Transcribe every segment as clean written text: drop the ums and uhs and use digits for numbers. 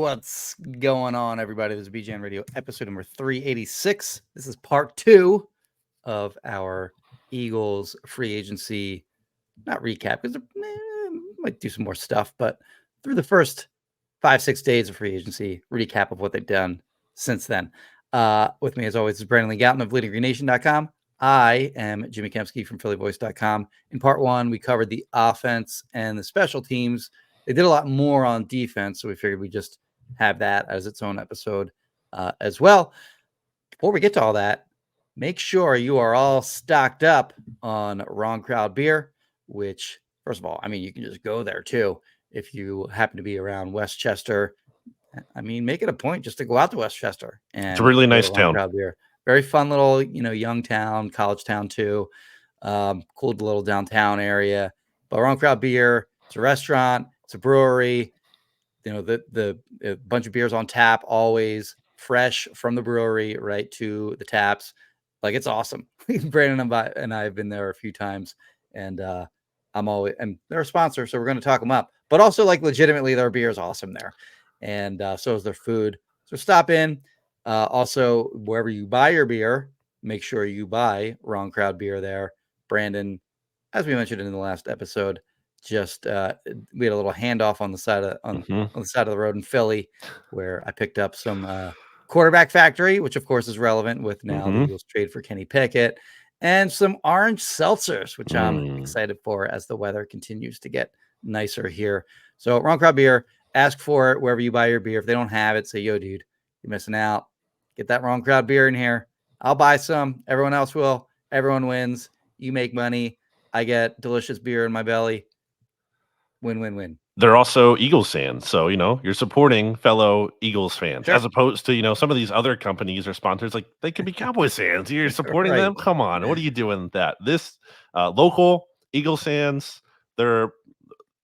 What's going on, everybody? This is BGN Radio, episode number 386. This is part 2 of our Eagles free agency, not recap, because might do some more stuff, but through the first 5-6 days of free agency, recap of what they've done since then. With me, as always, is Brandon Lee Gowton of bleedinggreennation.com. I am Jimmy Kempski from phillyvoice.com. In part 1, we covered the offense and the special teams. They did a lot more on defense, so we figured we'd just have that as its own episode as well. Before we get to all that, make sure you are all stocked up on Wrong Crowd beer, which, first of all, I mean, you can just go there too if you happen to be around Westchester. I mean, make it a point just to go out to Westchester. And it's a really nice town. Crowd beer. Very fun little, young town, college town too. Cool little downtown area. But Wrong Crowd beer, it's a restaurant, it's a brewery. The bunch of beers on tap, always fresh from the brewery right to the taps. Like, it's awesome. Brandon and I have been there a few times, and and they're a sponsor, so we're going to talk them up. But also, like, legitimately, their beer is awesome there, and so is their food. So stop in. Also, wherever you buy your beer, make sure you buy Wrong Crowd beer there. Brandon, as we mentioned in the last episode, just we had a little handoff on the side of on the side of the road in Philly, where I picked up some Quarterback Factory, which of course is relevant with now the Eagles trade for Kenny Pickett, and some orange seltzers, which I'm excited for as the weather continues to get nicer here. So Wrong Crowd beer, ask for it wherever you buy your beer. If they don't have it, say, yo, dude, you're missing out. Get that Wrong Crowd beer in here. I'll buy some. Everyone else will. Everyone wins. You make money. I get delicious beer in my belly. Win, win, win. They're also Eagles fans. So, you're supporting fellow Eagles fans, as opposed to, some of these other companies or sponsors, like they could be Cowboys fans. You're supporting them. Come on. What are you doing with that? This local Eagles fans, they're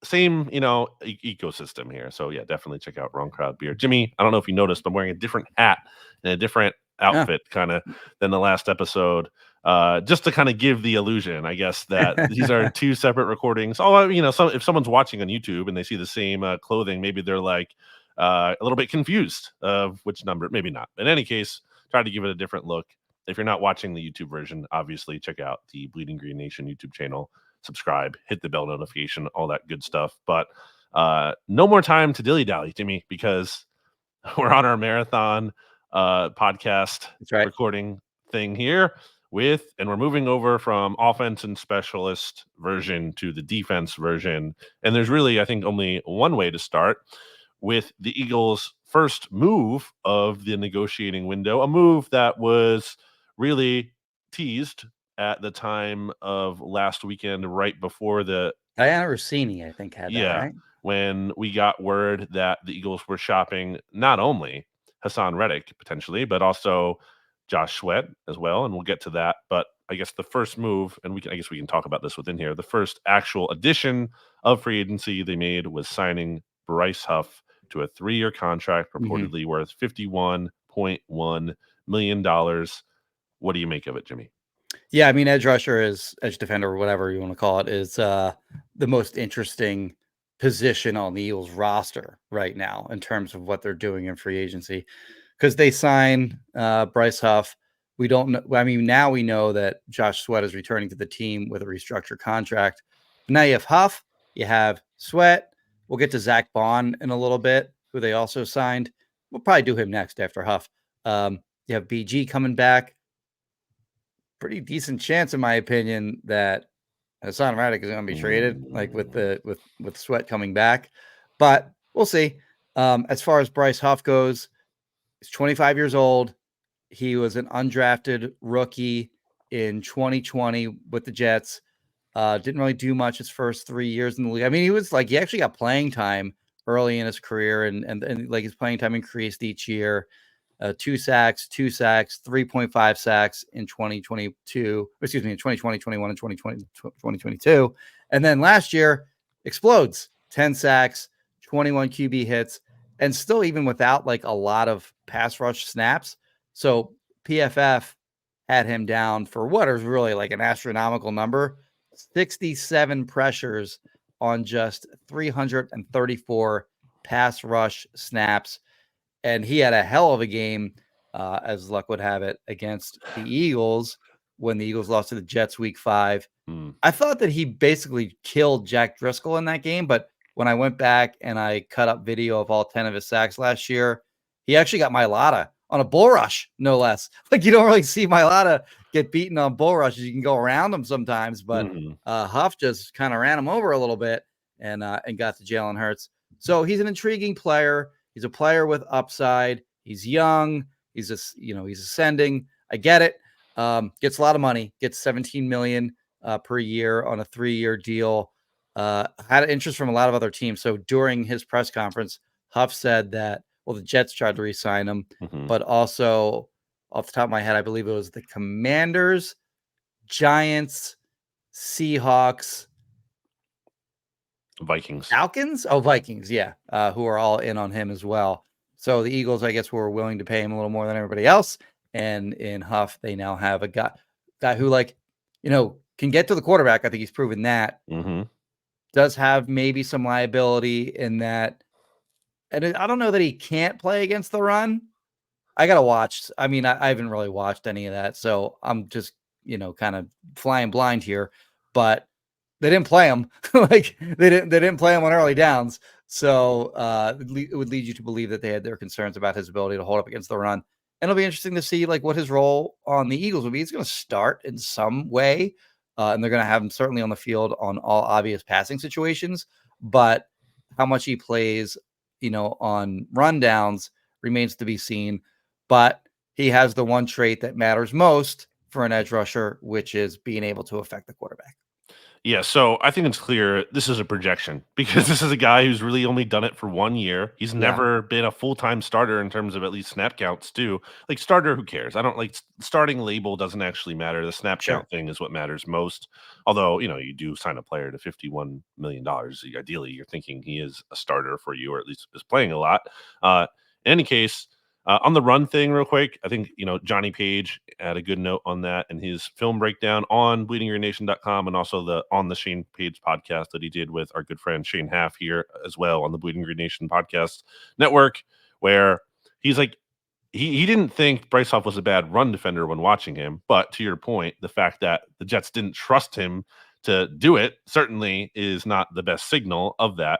same, ecosystem here. So yeah, definitely check out Wrong Crowd beer. Jimmy, I don't know if you noticed, but I'm wearing a different hat and a different outfit kind of than the last episode. Just to kind of give the illusion, I guess, that these are two separate recordings. If someone's watching on YouTube and they see the same clothing, maybe they're like a little bit confused of which number. Maybe not. In any case, try to give it a different look. If you're not watching the YouTube version, obviously check out the Bleeding Green Nation YouTube channel. Subscribe, hit the bell notification, all that good stuff. But no more time to dilly-dally, Jimmy, because we're on our marathon podcast recording thing here and we're moving over from offense and specialist version to the defense version. And there's really, I think, only one way to start with the Eagles' first move of the negotiating window, a move that was really teased at the time of last weekend, right before the Diana Rossini, I think, had that, right? When we got word that the Eagles were shopping not only Hassan Reddick potentially, but also Josh Sweat as well, and we'll get to that. But I guess the first move, and I guess we can talk about this within here, the first actual addition of free agency they made was signing Bryce Huff to a 3-year contract, reportedly worth $51.1 million. What do you make of it, Jimmy? Yeah, I mean, edge rusher is edge defender, or whatever you want to call it, is the most interesting position on the Eagles roster right now in terms of what they're doing in free agency, because they sign Bryce Huff. We don't know. I mean, now we know that Josh Sweat is returning to the team with a restructured contract. Now you have Huff, you have Sweat. We'll get to Zack Baun in a little bit, who they also signed. We'll probably do him next after Huff. You have BG coming back. Pretty decent chance, in my opinion, that Hassan Reddick is going to be traded, like with Sweat coming back. But we'll see. As far as Bryce Huff goes, he's 25 years old. He was an undrafted rookie in 2020 with the Jets. Didn't really do much his first 3 years in the league. I mean, he actually got playing time early in his career, and like his playing time increased each year. 2 sacks, 3.5 sacks in 2022. Excuse me, in 2020, 21, and 2022. And then last year explodes, 10 sacks, 21 QB hits, and still even without like a lot of pass rush snaps. So PFF had him down for what is really like an astronomical number, 67 pressures on just 334 pass rush snaps. and he had a hell of a game, as luck would have it, against the Eagles when the Eagles lost to the Jets week 5. I thought that he basically killed Jack Driscoll in that game, but when I went back and I cut up video of all 10 of his sacks last year, he actually got Mailata on a bull rush, no less. Like, you don't really see Mailata get beaten on bull rushes. You can go around him sometimes, but Huff just kind of ran him over a little bit and got to Jalen Hurts. So he's an intriguing player. He's a player with upside. He's young. He's just, he's ascending. I get it. Gets a lot of money. Gets $17 million per year on a 3-year deal. Had interest from a lot of other teams. So during his press conference, Huff said that, well, the Jets tried to re-sign him, but also off the top of my head, I believe it was the Commanders, Giants, Seahawks, Vikings, Falcons. Oh, Vikings. Yeah. Who are all in on him as well. So the Eagles, I guess, were willing to pay him a little more than everybody else. And in Huff, they now have a guy who, like, can get to the quarterback. I think he's proven that. Does have maybe some liability in that. And I don't know that he can't play against the run. I got to watch. I mean, I haven't really watched any of that. So I'm just, kind of flying blind here. But they didn't play him. Like, they didn't play him on early downs. So it would lead you to believe that they had their concerns about his ability to hold up against the run. And it'll be interesting to see, like, what his role on the Eagles will be. He's going to start in some way. And they're going to have him certainly on the field on all obvious passing situations. But how much he plays, on rundowns remains to be seen. But he has the one trait that matters most for an edge rusher, which is being able to affect the quarterback. Yeah, so I think it's clear this is a projection because this is a guy who's really only done it for 1 year. He's never been a full-time starter in terms of at least snap counts too. Like, starter, who cares? I don't like starting label doesn't actually matter. The snap count thing is what matters most. Although, you do sign a player to $51 million. Ideally, you're thinking he is a starter for you, or at least is playing a lot. In any case, on the run thing, real quick, I think, Johnny Page had a good note on that in his film breakdown on bleedinggreennation.com, and also on the Shane Page podcast that he did with our good friend Shane Half here as well on the Bleeding Green Nation podcast network, where he's like, he didn't think Bryce Huff was a bad run defender when watching him. But to your point, the fact that the Jets didn't trust him to do it certainly is not the best signal of that.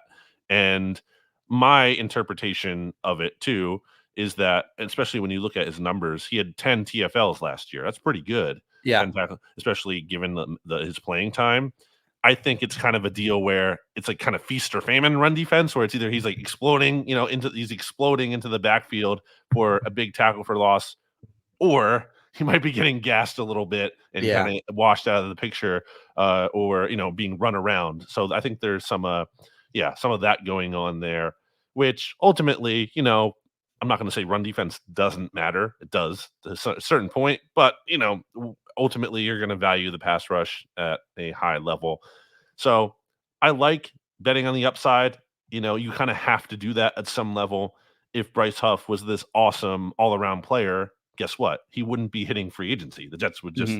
And my interpretation of it, too, is that, especially when you look at his numbers, he had 10 TFLs last year. That's pretty good. Yeah. Especially given his playing time. I think it's kind of a deal where it's like kind of feast or famine run defense, where it's either he's like exploding, he's exploding into the backfield for a big tackle for loss, or he might be getting gassed a little bit and kind of washed out of the picture, or being run around. So I think there's some of that going on there, which ultimately, I'm not going to say run defense doesn't matter. It does to a certain point, but ultimately you're going to value the pass rush at a high level. So I like betting on the upside. You kind of have to do that at some level. If Bryce Huff was this awesome all-around player, guess what? He wouldn't be hitting free agency. The Jets would just,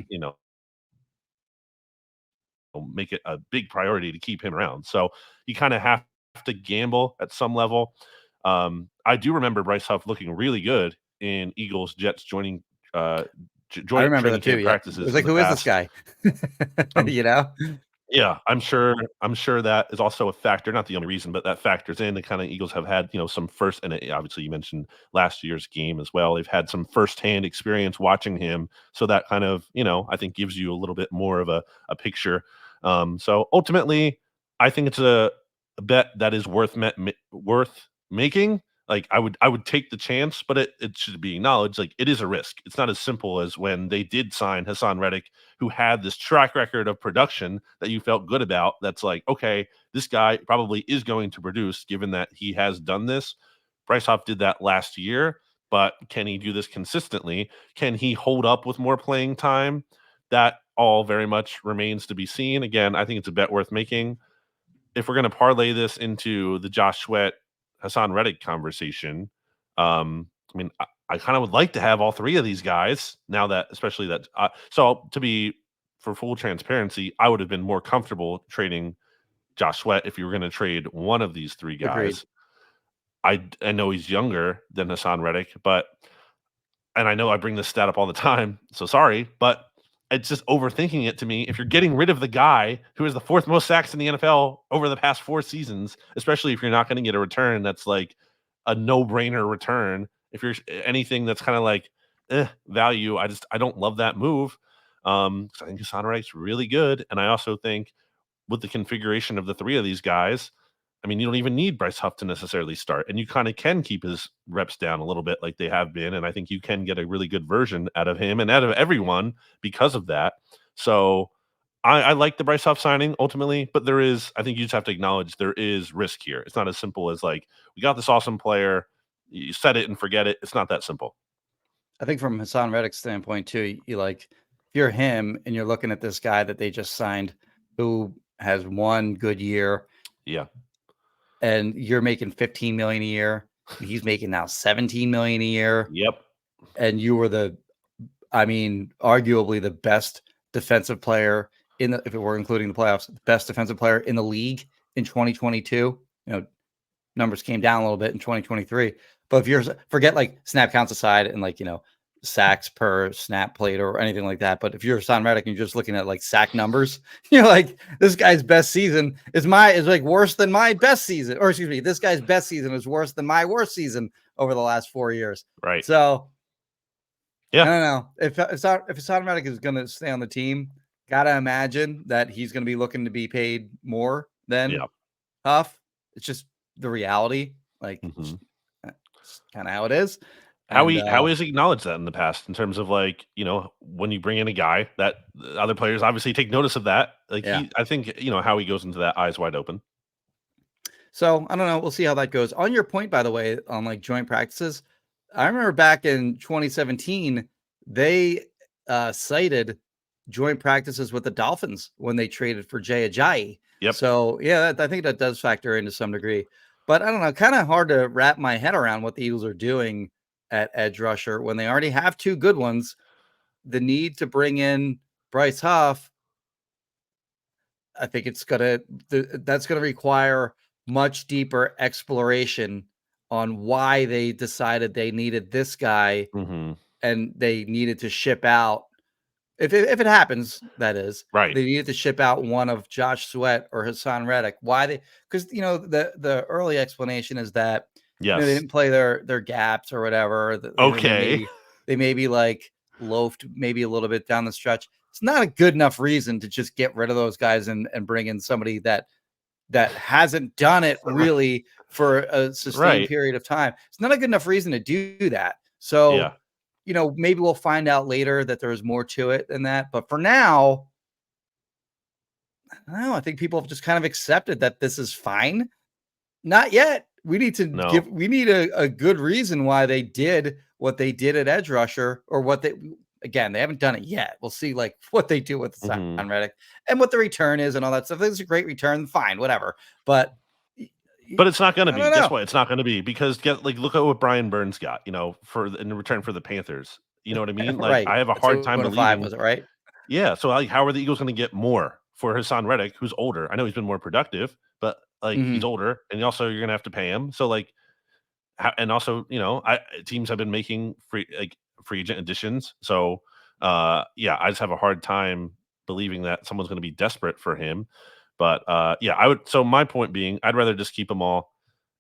make it a big priority to keep him around. So you kind of have to gamble at some level. I do remember Bryce Huff looking really good in Eagles Jets joint I remember that too. practices. It was like, who is this guy? Yeah, I'm sure that is also a factor, not the only reason, but that factors in. The kind of Eagles have had, some first, and obviously you mentioned last year's game as well. They've had some firsthand experience watching him, so that kind of, I think gives you a little bit more of a picture. So ultimately, I think it's a bet that is worth making. Like, I would take the chance, but it should be acknowledged, like, it is a risk. It's not as simple as when they did sign Hassan Reddick, who had this track record of production that you felt good about. That's like, okay, this guy probably is going to produce given that he has done this. Bryce Huff did that last year, but can he do this consistently? Can he hold up with more playing time? That all very much remains to be seen. Again, I think it's a bet worth making. If we're going to parlay this into the Josh Sweat, Hassan Reddick conversation, I mean, I kind of would like to have all three of these guys now, that especially that. So for full transparency, I would have been more comfortable trading Josh Sweat if you were going to trade one of these three guys. Agreed. I know he's younger than Hassan Reddick, but and I know I bring this stat up all the time, so sorry, but it's just overthinking it to me. If you're getting rid of the guy who has the 4th most sacks in the NFL over the past 4 seasons, especially if you're not going to get a return that's like a no-brainer return, if you're anything that's kind of like value, I don't love that move. I think Hassan Reddick's really good, and I also think with the configuration of the 3 of these guys, I mean, you don't even need Bryce Huff to necessarily start, and you kind of can keep his reps down a little bit like they have been, and I think you can get a really good version out of him and out of everyone because of that. So I like the Bryce Huff signing ultimately, but I think you just have to acknowledge there is risk here. It's not as simple as like, we got this awesome player, you set it and forget it. It's not that simple. I think from Hassan Reddick's standpoint too, if you're him and you're looking at this guy that they just signed who has one good year. Yeah. And you're making $15 million a year. He's making now $17 million a year. Yep. And you were arguably the best defensive player if we're including the playoffs, best defensive player in the league in 2022. Numbers came down a little bit in 2023. But if you're forget like snap counts aside and sacks per snap played or anything like that. But if you're Hassan Reddick and you're just looking at like sack numbers, you're like, this guy's best season is like worse than my best season, or excuse me, this guy's best season is worse than my worst season over the last 4 years. Right. So yeah, I don't know if Hassan Reddick is going to stay on the team, got to imagine that he's going to be looking to be paid more than Huff. It's just the reality. Like it's kind of how it is. How is acknowledged that in the past in terms of like, when you bring in a guy that other players obviously take notice of that. Like I think, how he goes into that eyes wide open. So I don't know. We'll see how that goes. On your point, by the way, on like joint practices, I remember back in 2017, they cited joint practices with the Dolphins when they traded for Jay Ajayi. Yep. So I think that does factor into some degree. But I don't know, kind of hard to wrap my head around what the Eagles are doing at edge rusher when they already have 2 good ones. The need to bring in Bryce Huff, I think that's going to require much deeper exploration on why they decided they needed this guy and they needed to ship out. If it happens, that is right. They needed to ship out one of Josh Sweat or Hassan Reddick. Why because the early explanation is that they didn't play their gaps or whatever. Okay. They maybe like loafed maybe a little bit down the stretch. It's not a good enough reason to just get rid of those guys and bring in somebody that hasn't done it really for a sustained period of time. It's not a good enough reason to do that. So, maybe we'll find out later that there's more to it than that. But for now, I don't know. I think people have just kind of accepted that this is fine. Not yet. We need to we need a good reason why they did what they did at edge rusher, or they haven't done it yet. We'll see like what they do with Hassan Reddick and what the return is and all that stuff. If it's a great return, fine, whatever. But it's not going to be. Guess what? It's not going to be because look at what Brian Burns got, in return for the Panthers. You know what I mean? Like I have a hard time believing. Was it right? Yeah. So how are the Eagles going to get more for Hassan Reddick, who's older? I know he's been more productive, but he's older, and also you're going to have to pay him. So and also teams have been making free agent additions. So I just have a hard time believing that someone's going to be desperate for him. But I would. So my point being, I'd rather just keep them all.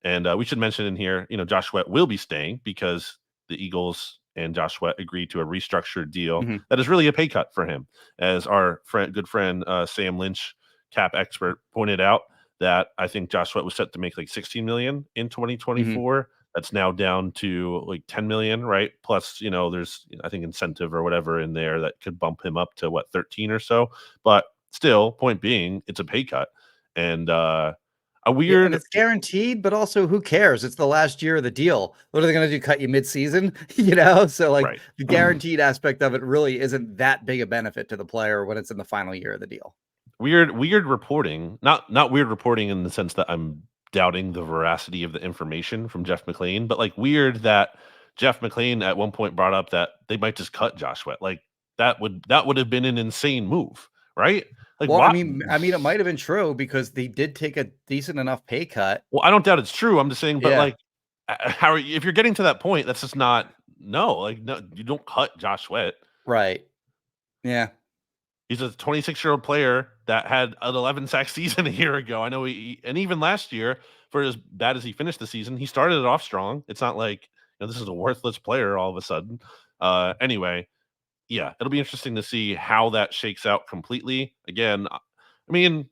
And we should mention in here, Josh Sweat will be staying because the Eagles and Josh Sweat agreed to a restructured deal that is really a pay cut for him, as our good friend Sam Lynch, cap expert, pointed out. That I think Josh Sweat was set to make like $16 million in 2024. That's now down to like $10 million, right? Plus, there's I think incentive or whatever in there that could bump him up to 13 or so. But still, point being, it's a pay cut, and a weird. And it's guaranteed, but also who cares? It's the last year of the deal. What are they going to do? Cut you mid-season? So the guaranteed aspect of it really isn't that big a benefit to the player when it's in the final year of the deal. Weird reporting, not weird reporting in the sense that I'm doubting the veracity of the information from Jeff McLean, but weird that Jeff McLean at one point brought up that they might just cut Josh Sweat. That would have been an insane move, right? I mean, it might have been true because they did take a decent enough pay cut. Well, I don't doubt it's true. I'm just saying, but how are you, if you're getting to that point, that's just not no, you don't cut Josh Sweat. Right. Yeah. He's a 26-year-old player that had an 11 sack season a year ago. I know and even last year, for as bad as he finished the season, he started it off strong. It's not like this is a worthless player all of a sudden. Anyway, yeah, it'll be interesting to see how that shakes out completely. Again, I mean,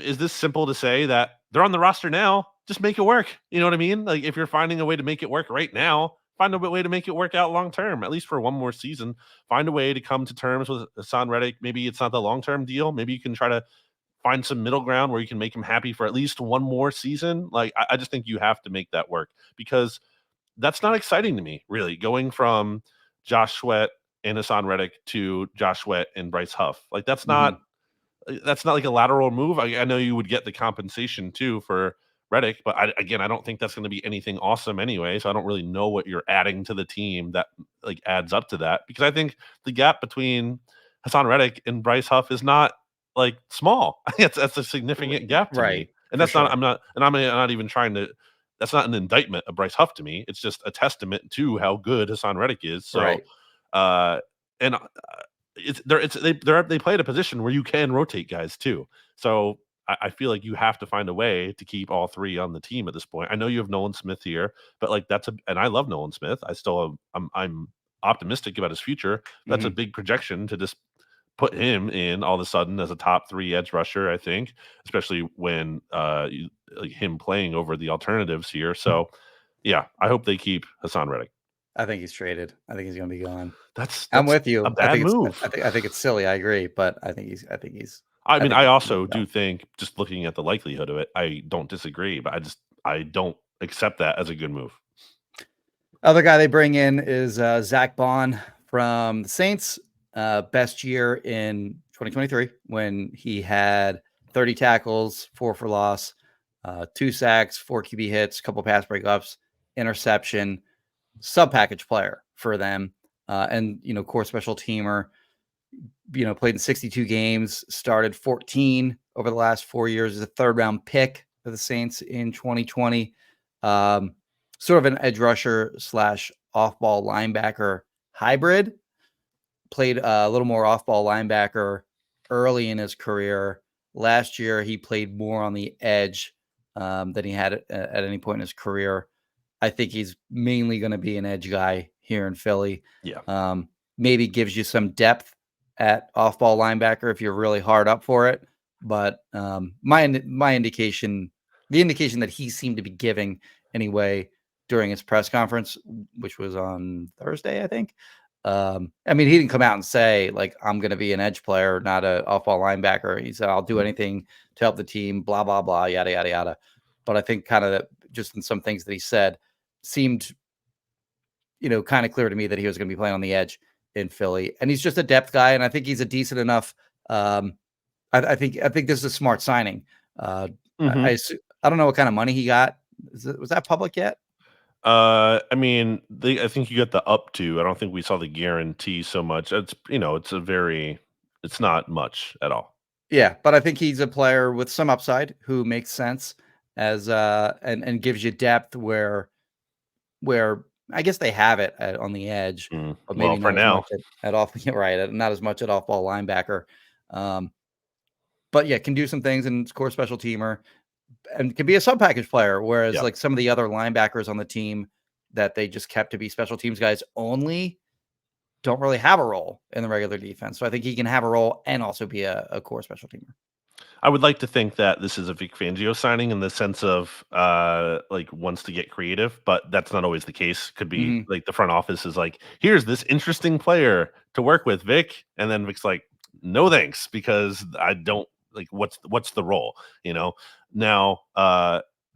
is this simple to say that they're on the roster now? Just make it work. You know what I mean? Like if you're finding a way to make it work right now, find a way to make it work out long term, at least for one more season. Find a way to come to terms with Hassan Reddick. Maybe it's not the long term deal. Maybe you can try to find some middle ground where you can make him happy for at least one more season. Like I just think you have to make that work because that's not exciting to me, really. Going from Josh Sweat and Hassan Reddick to Josh Sweat and Bryce Huff, like that's not like a lateral move. I know you would get the compensation too for Reddick, but I don't think that's going to be anything awesome anyway. So I don't really know what you're adding to the team that like adds up to that, because I think the gap between Hassan Reddick and Bryce Huff is not like small. That's a significant gap to Right. me, and For that's not. sure. I'm not even trying to. That's not an indictment of Bryce Huff to me. It's just a testament to how good Hassan Reddick is. So, Right. and they play at a position where you can rotate guys too. So I feel like you have to find a way to keep all three on the team at this point. I know you have Nolan Smith here, but like and I love Nolan Smith. I'm optimistic about his future. That's a big projection to just put him in all of a sudden as a top 3 edge rusher, I think, especially when like him playing over the alternatives here. So yeah, I hope they keep Hassan Reddick. I think he's traded. I think he's going to be gone. That's I'm with you. a bad move. I think it's silly. I agree, but I think he's. I mean, I also do think, just looking at the likelihood of it, I don't disagree, but I don't accept that as a good move. Other guy they bring in is Zack Baun from the Saints. Best year in 2023 when he had 30 tackles, 4 for loss, 2 sacks, 4 QB hits, couple pass breakups, interception. Sub package player for them, and core special teamer. Played in 62 games, started 14 over the last 4 years as a 3rd round pick for the Saints in 2020. Sort of an edge rusher / off ball linebacker hybrid. Played a little more off ball linebacker early in his career. Last year, he played more on the edge than he had at any point in his career. I think he's mainly going to be an edge guy here in Philly. Yeah. Maybe gives you some depth at off-ball linebacker if you're really hard up for it. But my indication, the indication that he seemed to be giving anyway during his press conference, which was on Thursday, I think. I mean, he didn't come out and say, like, I'm going to be an edge player, not an off-ball linebacker. He said, I'll do anything to help the team, blah, blah, blah, yada, yada, yada. But I think kind of just in some things that he said seemed, kind of clear to me that he was going to be playing on the edge in Philly. And he's just a depth guy, and I think he's a decent enough. I think this is a smart signing. I don't know what kind of money he got. Was that public yet? I mean, I think you get the up to. I don't think we saw the guarantee so much. It's it's not much at all. Yeah, but I think he's a player with some upside who makes sense as and gives you depth where I guess they have it on the edge, but maybe for not as now. much at off right, not as much at off ball linebacker. But yeah, can do some things and core special teamer and can be a sub package player. Whereas like some of the other linebackers on the team that they just kept to be special teams guys only don't really have a role in the regular defense. So I think he can have a role and also be a core special teamer. I would like to think that this is a Vic Fangio signing in the sense of like wants to get creative, but that's not always the case. Could be like the front office is like, here's this interesting player to work with, Vic, and then Vic's like, no thanks, because I don't like what's the role, Now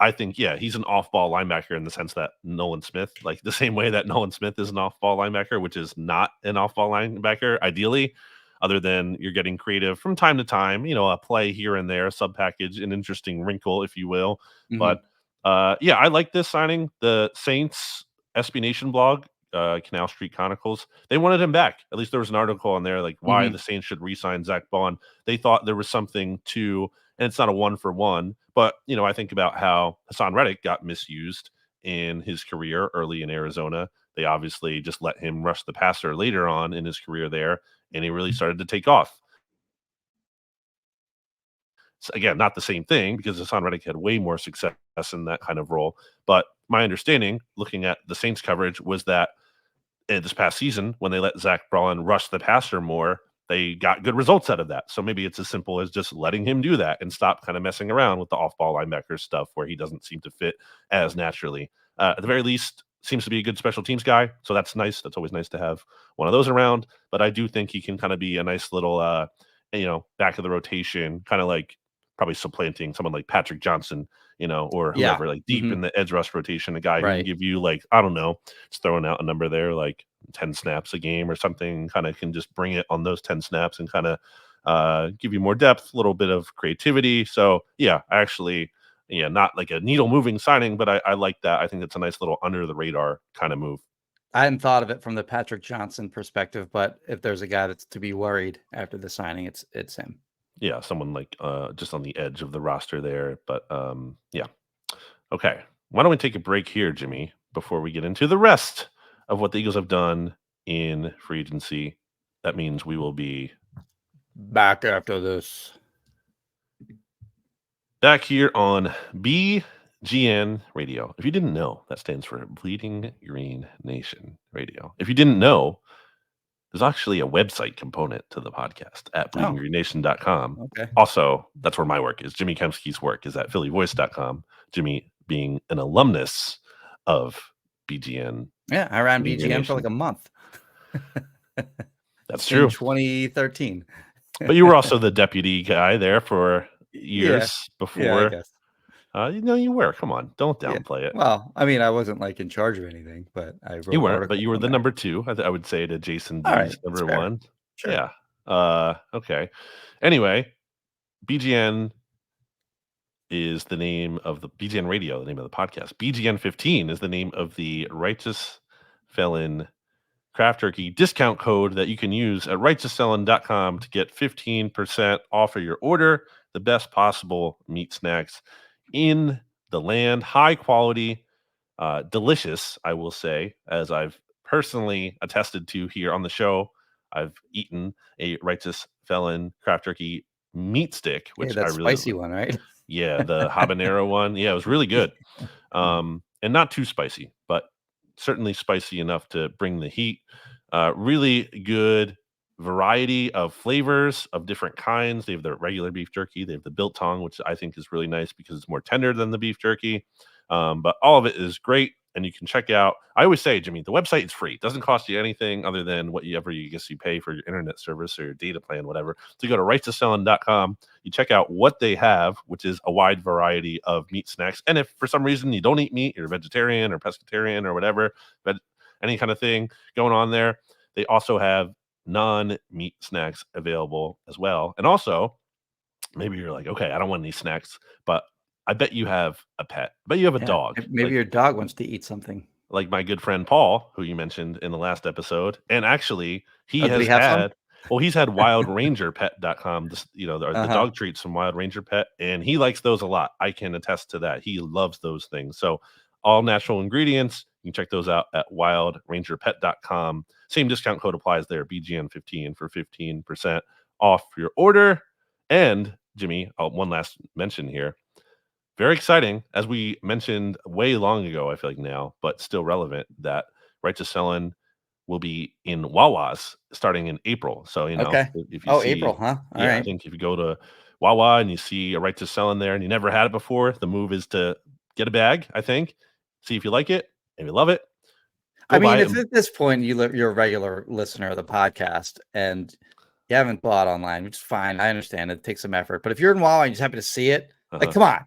I think he's an off-ball linebacker in the sense that Nolan Smith, like the same way that Nolan Smith is an off-ball linebacker, which is not an off-ball linebacker ideally. Other than you're getting creative from time to time, a play here and there, a sub package, an interesting wrinkle, if you will. But I like this signing. The Saints SB Nation blog, Canal Street Chronicles, they wanted him back. At least there was an article on there, like why the Saints should re-sign Zack Baun. They thought there was something to, and it's not a 1-for-1, but I think about how Hassan Reddick got misused in his career early in Arizona. They obviously just let him rush the passer later on in his career there, and he really started to take off. So again, not the same thing because Hassan Reddick had way more success in that kind of role. But my understanding, looking at the Saints coverage, was that this past season, when they let Zack Baun rush the passer more, they got good results out of that. So maybe it's as simple as just letting him do that and stop kind of messing around with the off-ball linebacker stuff where he doesn't seem to fit as naturally. At the very least, seems to be a good special teams guy. So that's nice. That's always nice to have one of those around. But I do think he can kind of be a nice little, back of the rotation, kind of like probably supplanting someone like Patrick Johnson, or whoever, like deep in the edge rush rotation, a guy who can give you, like, I don't know, just throwing out a number there, like 10 snaps a game or something, kind of can just bring it on those 10 snaps and kind of give you more depth, a little bit of creativity. So yeah, actually, not like a needle moving signing, but I like that. I think it's a nice little under the radar kind of move. I hadn't thought of it from the Patrick Johnson perspective, but if there's a guy that's to be worried after the signing, it's him. Yeah, someone like just on the edge of the roster there. But yeah. Okay. Why don't we take a break here, Jimmy, before we get into the rest of what the Eagles have done in free agency? That means we will be back after this. Back here on BGN Radio. If you didn't know, that stands for Bleeding Green Nation Radio. If you didn't know, there's actually a website component to the podcast at bleedinggreennation.com. Okay. Also, that's where my work is. Jimmy Kempski's work is at phillyvoice.com. Jimmy being an alumnus of BGN. Yeah, I ran BGN for like a month. That's true. In 2013. But you were also the deputy guy there for years before. Yeah, I guess. You were. Come on, don't downplay it. Well, I mean, I wasn't like in charge of anything, but I wrote you weren't. But you were the number two. I would say to Jason D's number one. Sure. Yeah. Okay. Anyway, BGN is the name of the BGN Radio, the name of the podcast. BGN 15 is the name of the Righteous Felon Craft Turkey discount code that you can use at righteousfelon.com to get 15% off of your order. The best possible meat snacks in the land, high quality, delicious, I will say, as I've personally attested to here on the show. I've eaten a Righteous Felon Craft Turkey meat stick, which that's I really spicy one, right? Yeah, the habanero one. Yeah, it was really good. And not too spicy, but certainly spicy enough to bring the heat. Really good variety of flavors of different kinds. They have the regular beef jerky. They have the biltong, which I think is really nice because it's more tender than the beef jerky. But all of it is great. And you can check out, I always say, Jimmy, the website is free. It doesn't cost you anything other than whatever you pay for your internet service or your data plan, whatever. So you go to righteousfelon.com, you check out what they have, which is a wide variety of meat snacks. And if for some reason you don't eat meat, you're a vegetarian or pescatarian or whatever, but any kind of thing going on there, they also have non-meat snacks available as well. And also, maybe you're like, okay, I don't want any snacks, but I bet you have a pet. I bet you have a dog. Maybe your dog wants to eat something. Like my good friend Paul, who you mentioned in the last episode. And actually, he's had wildrangerpet.com, the dog treats from Wild Ranger Pet, and he likes those a lot. I can attest to that. He loves those things. So all natural ingredients. You can check those out at wildrangerpet.com. Same discount code applies there, BGN15 for 15% off your order. And Jimmy, one last mention here. Very exciting, as we mentioned way long ago, I feel like now, but still relevant, that Righteous Felon will be in Wawa's starting in April. So, if you see, April, huh? All right. I think if you go to Wawa and you see a Righteous Felon there and you never had it before, the move is to get a bag, I think, see if you like it, if you love it. I mean, if at this point you're a regular listener of the podcast and you haven't bought online, which is fine. I understand it takes some effort. But if you're in Wawa and you're just happy to see it, like, come on.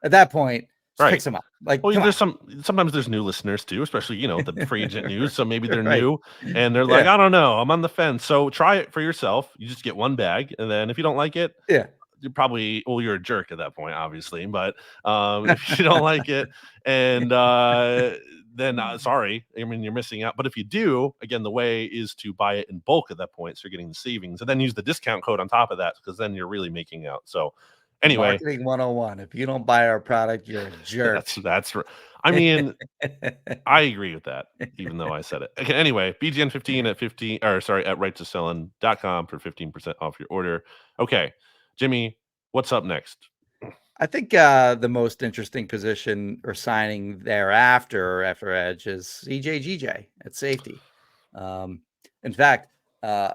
At that point, pick some up. Like, there's sometimes there's new listeners too, especially the free agent news. So maybe they're new and they're like, I don't know, I'm on the fence. So try it for yourself. You just get one bag, and then if you don't like it, you're probably you're a jerk at that point, obviously. But if you don't like it, and then sorry, I mean you're missing out. But if you do, again, the way is to buy it in bulk at that point, so you're getting the savings, and then use the discount code on top of that, because then you're really making out. So. Anyway, marketing 101. If you don't buy our product, you're a jerk. That's I mean, I agree with that, even though I said it. Okay, anyway, BGN 15 at rightsosellin.com for 15% off your order. Okay, Jimmy, what's up next? I think the most interesting position or signing thereafter after edge is CJ GJ at safety. In fact, John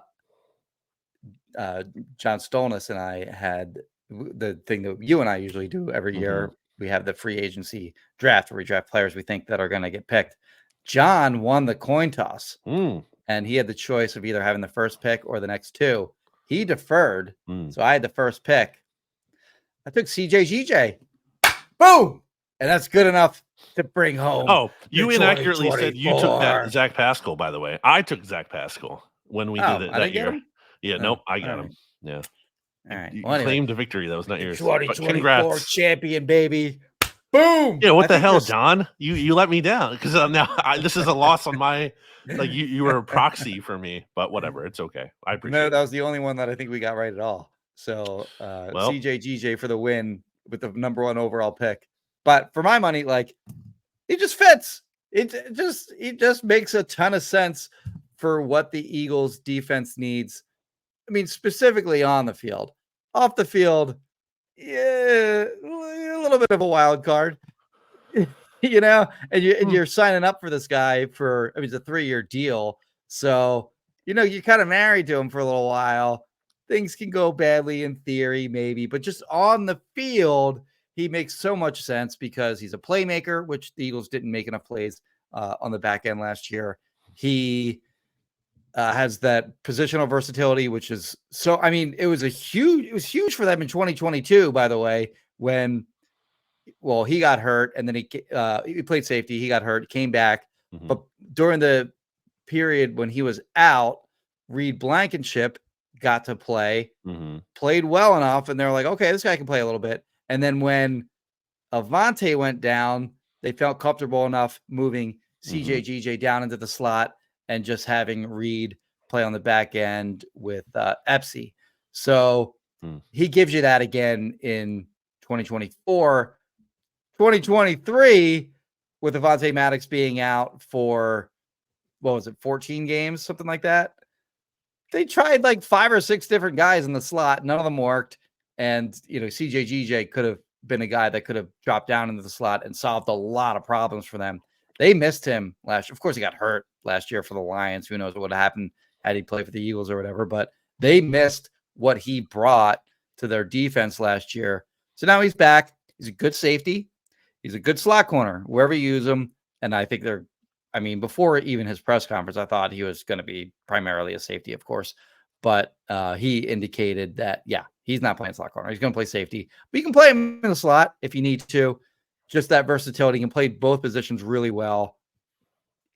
Stolness and I had the thing that you and I usually do every year. We have the free agency draft where we draft players we think that are going to get picked. John won the coin toss, and he had the choice of either having the first pick or the next two. He deferred, so I had the first pick. I took CJ GJ. Boom! And that's good enough to bring home. Oh, you inaccurately said you took that Zach Pascal, by the way. I took Zach Pascal when we did it that year. Yeah, nope, I got him. Yeah. All right. You claimed a victory that was not yours. 2024 champion, baby. Boom. Yeah, what the hell, John? You let me down because now this is a loss on my you were a proxy for me, but whatever, it's okay. I appreciate it. That was the only one that I think we got right at all. So CJ GJ for the win with the number 1 overall pick. But for my money, it just fits. It just makes a ton of sense for what the Eagles defense needs. I mean, specifically on the field. Off the field, yeah, a little bit of a wild card, and you're signing up for this guy for, it's a 3-year deal. So, you're kind of married to him for a little while. Things can go badly in theory, maybe, but just on the field, he makes so much sense because he's a playmaker, which the Eagles didn't make enough plays on the back end last year. He has that positional versatility, which is so, it was huge for them in 2022, by the way, when, he got hurt and then he played safety. He got hurt, came back. But during the period when he was out, Reed Blankenship got to play, played well enough. And they're like, okay, this guy can play a little bit. And then when Avante went down, they felt comfortable enough moving CJ GJ down into the slot and just having Reed play on the back end with Epsy. So he gives you that again in 2024. 2023, with Avonte Maddox being out for, 14 games, something like that. They tried 5 or 6 different guys in the slot. None of them worked. And, CJ GJ could have been a guy that could have dropped down into the slot and solved a lot of problems for them. They missed him last year. Of course, he got hurt last year for the Lions. Who knows what would have happened had he played for the Eagles or whatever. But they missed what he brought to their defense last year. So now he's back. He's a good safety. He's a good slot corner, wherever you use him. And I think before even his press conference, I thought he was going to be primarily a safety, of course. But he indicated that, he's not playing slot corner. He's going to play safety. But you can play him in the slot if you need to. Just that versatility. He can play both positions really well.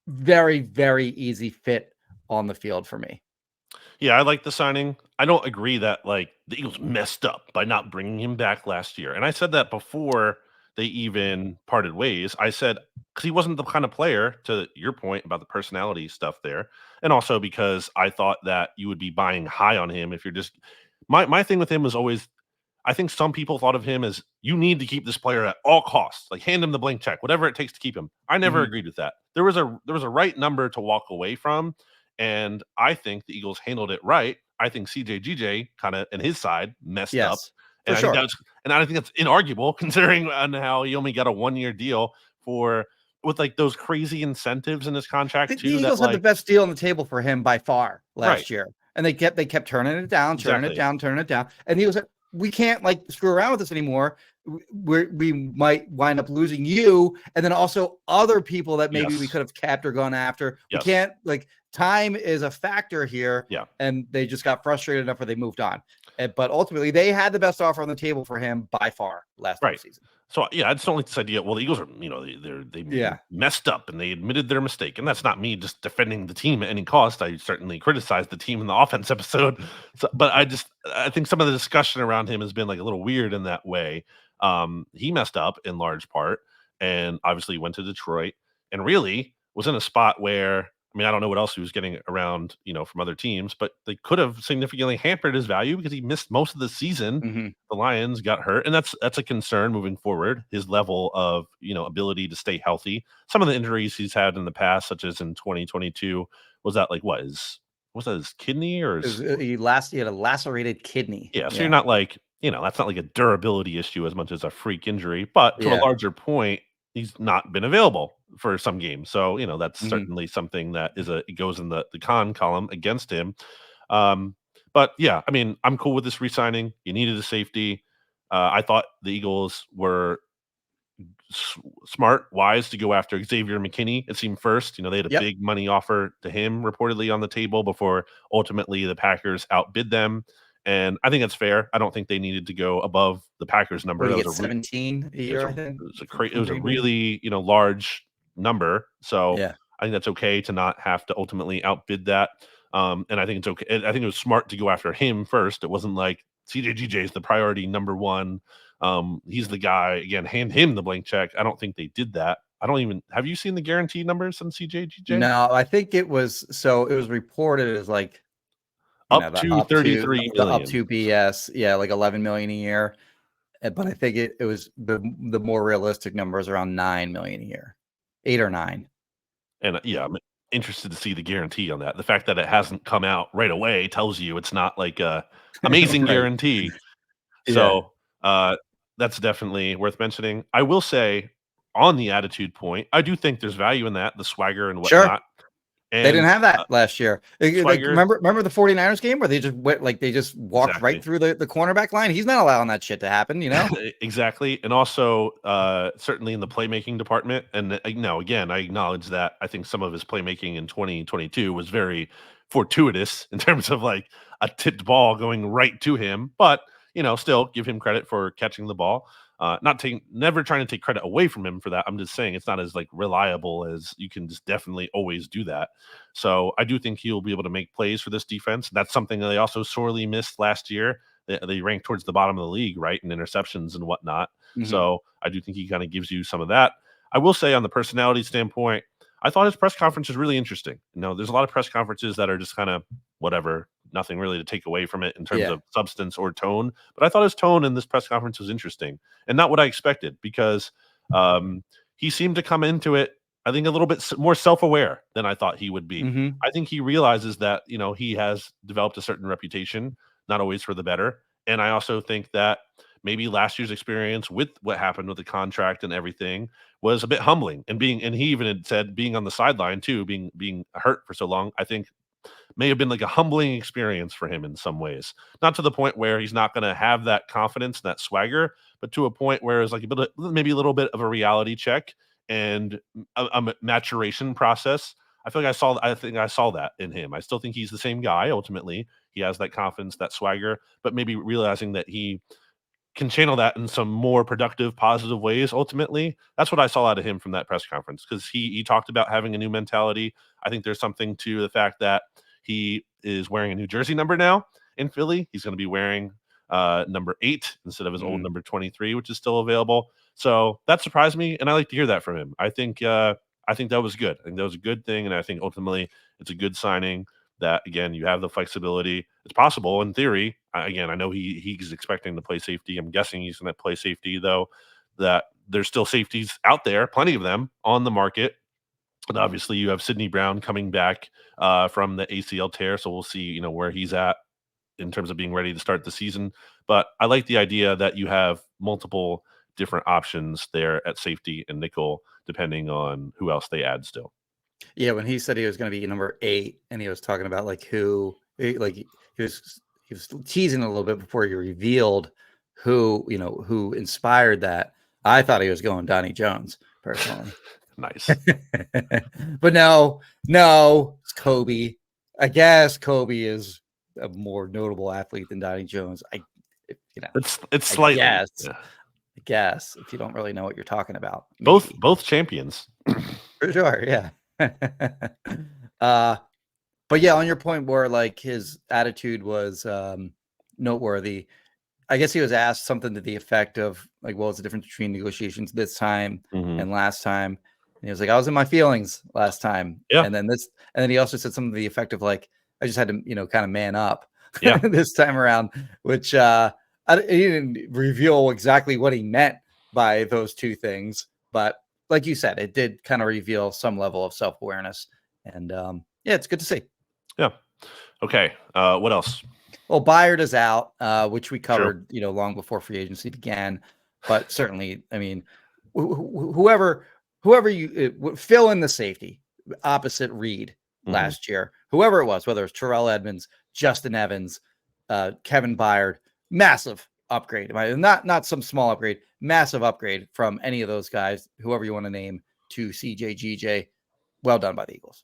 Very, very easy fit on the field for me. Yeah, I like the signing. I don't agree that the Eagles messed up by not bringing him back last year. And I said that before they even parted ways. I said, because he wasn't the kind of player, to your point about the personality stuff there. And also because I thought that you would be buying high on him if you're just, my thing with him was always, I think some people thought of him as, you need to keep this player at all costs, hand him the blank check, whatever it takes to keep him. I never agreed with that. There was a right number to walk away from. And I think the Eagles handled it right. I think CJ GJ kind of, on his side, messed up. And I think that's inarguable considering how he only got a 1-year deal with those crazy incentives in his contract too. The Eagles had the best deal on the table for him by far last year. And they kept turning it down. And he was like, we can't screw around with this anymore. We might wind up losing you. And then also other people that maybe we could have kept or gone after. We can't time is a factor here. Yeah. And they just got frustrated enough where they moved on. But ultimately they had the best offer on the table for him by far last season. So I just don't like this idea. Well, the Eagles are, they messed up and they admitted their mistake. And that's not me just defending the team at any cost. I certainly criticized the team in the offense episode. But I think some of the discussion around him has been a little weird in that way. He messed up in large part and obviously went to Detroit and really was in a spot where I mean, I don't know what else he was getting around, from other teams, but they could have significantly hampered his value because he missed most of the season. Mm-hmm. The Lions got hurt, and that's a concern moving forward. His level of ability to stay healthy. Some of the injuries he's had in the past, such as in 2022, was that like was that his kidney or his? He had a lacerated kidney. Yeah, so you're not like that's not like a durability issue as much as a freak injury, but to a larger point, he's not been available for some games. So, that's certainly something that it goes in the con column against him. But yeah, I mean, I'm cool with this re-signing. You needed a safety. I thought the Eagles were smart, wise to go after Xavier McKinney. It seemed first, they had a big money offer to him reportedly on the table before ultimately the Packers outbid them. And I think that's fair. I don't think they needed to go above the Packers number. That was 17 a year, I think. It was a really, large number. So I think that's okay to not have to ultimately outbid that. And I think it's okay. I think it was smart to go after him first. It wasn't like CJGJ is the priority number one. He's the guy. Again, hand him the blank check. I don't think they did that. Have you seen the guarantee numbers on CJGJ? No, I think it was reported as like up to 33 million. Up to BS, like 11 million a year. But I think it was the more realistic numbers around 9 million a year, 8 or 9. And I'm interested to see the guarantee on that. The fact that it hasn't come out right away tells you it's not like a amazing guarantee. So that's definitely worth mentioning. I will say on the attitude point, I do think there's value in that, the swagger and whatnot. Sure. And, they didn't have that last year. Like, remember the 49ers game where they just went they just walked right through the cornerback line? He's not allowing that shit to happen, Exactly. And also certainly in the playmaking department. And again, I acknowledge that I think some of his playmaking in 2022 was very fortuitous in terms of like a tipped ball going right to him. But, still give him credit for catching the ball. Never trying to take credit away from him for that. I'm just saying it's not as like reliable as you can just definitely always do that. So I do think he'll be able to make plays for this defense. That's something that they also sorely missed last year. They ranked towards the bottom of the league, right, in interceptions and whatnot. So I do think he kind of gives you some of that. I will say on the personality standpoint, I thought his press conference was really interesting. There's a lot of press conferences that are just kind of whatever, nothing really to take away from it in terms of substance or tone. But I thought his tone in this press conference was interesting and not what I expected because he seemed to come into it, I think, a little bit more self-aware than I thought he would be. I think he realizes that, he has developed a certain reputation, not always for the better. And I also think that maybe last year's experience with what happened with the contract and everything was a bit humbling. And he even had said being on the sideline too, being hurt for so long, I think may have been like a humbling experience for him in some ways. Not to the point where he's not going to have that confidence, that swagger, but to a point where it's like maybe a little bit of a reality check and a maturation process. I think I saw that in him. I still think he's the same guy. Ultimately, he has that confidence, that swagger, but maybe realizing that he can channel that in some more productive, positive ways. Ultimately, that's what I saw out of him from that press conference because he talked about having a new mentality. I think there's something to the fact that he is wearing a new jersey number now in Philly. He's going to be wearing number 8 instead of his old number 23, which is still available. So that surprised me, and I like to hear that from him. I think that was good. I think that was a good thing, and I think ultimately it's a good signing. That again, you have the flexibility. It's possible in theory. Again, I know he's expecting to play safety. I'm guessing he's going to play safety, though. That there's still safeties out there, plenty of them on the market. And obviously, you have Sidney Brown coming back from the ACL tear, so we'll see, where he's at in terms of being ready to start the season. But I like the idea that you have multiple different options there at safety and nickel, depending on who else they add still. Yeah, when he said he was going to be number 8, and he was talking about like who, like he was teasing a little bit before he revealed who inspired that. I thought he was going Donnie Jones personally. Nice, but no, it's Kobe. I guess Kobe is a more notable athlete than Donnie Jones. it's slightly. I guess if you don't really know what you're talking about, maybe. Both champions. For sure, yeah. But yeah, on your point where like his attitude was noteworthy, I guess he was asked something to the effect of like, well, what's the difference between negotiations this time and last time? And he was like, I was in my feelings last time. Yeah. And then he also said something to the effect of like, I just had to, kind of man up Yeah. this time around, which he didn't reveal exactly what he meant by those two things. But like you said, it did kind of reveal some level of self-awareness. And yeah, it's good to see. Yeah. Okay. What else? Well, Byard is out, which we Sure. covered, long before free agency began. But certainly, I mean, whoever you fill in the safety opposite Reed last year, whoever it was, whether it's Terrell Edmonds, Justin Evans, Kevin Byard, massive upgrade. Not some small upgrade, massive upgrade from any of those guys, whoever you want to name, to CJ GJ. Well done by the Eagles.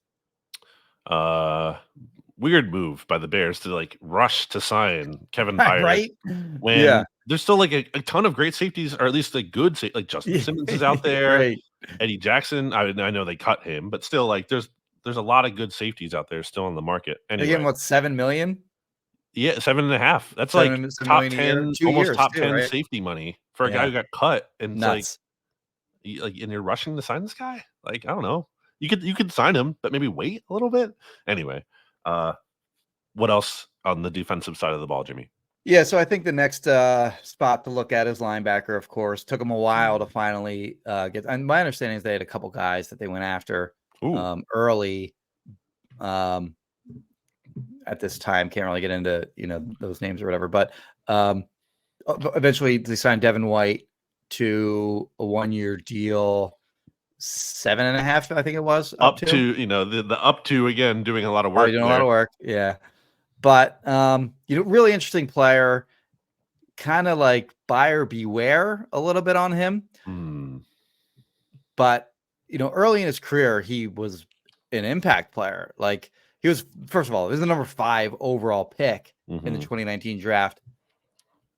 Weird move by the Bears to like rush to sign Kevin Byard, right? When there's still like a ton of great safeties, or at least like good, like Justin Simmons is out there, right. Eddie Jackson. I know they cut him, but still, like there's a lot of good safeties out there still on the market. Anyway, again, what, $7 million? Yeah, 7.5. That's like top 10, almost top 10 right? safety money for a guy who got cut. And nuts. It's like, and you're rushing to sign this guy. Like, I don't know. You could sign him, but maybe wait a little bit. Anyway, what else on the defensive side of the ball, Jimmy? Yeah, so I think the next spot to look at is linebacker, of course. Took them a while to finally get. And my understanding is they had a couple guys that they went after early at this time. Can't really get into those names or whatever. But eventually they signed Devin White to a 1-year deal. 7.5, I think it was. Up to the up to, again, doing a lot of work. Doing a lot of work, yeah. But really interesting player, kind of like buyer beware a little bit on him. But early in his career, he was an impact player. Like, he was, first of all, he was the number 5 overall pick in the 2019 draft.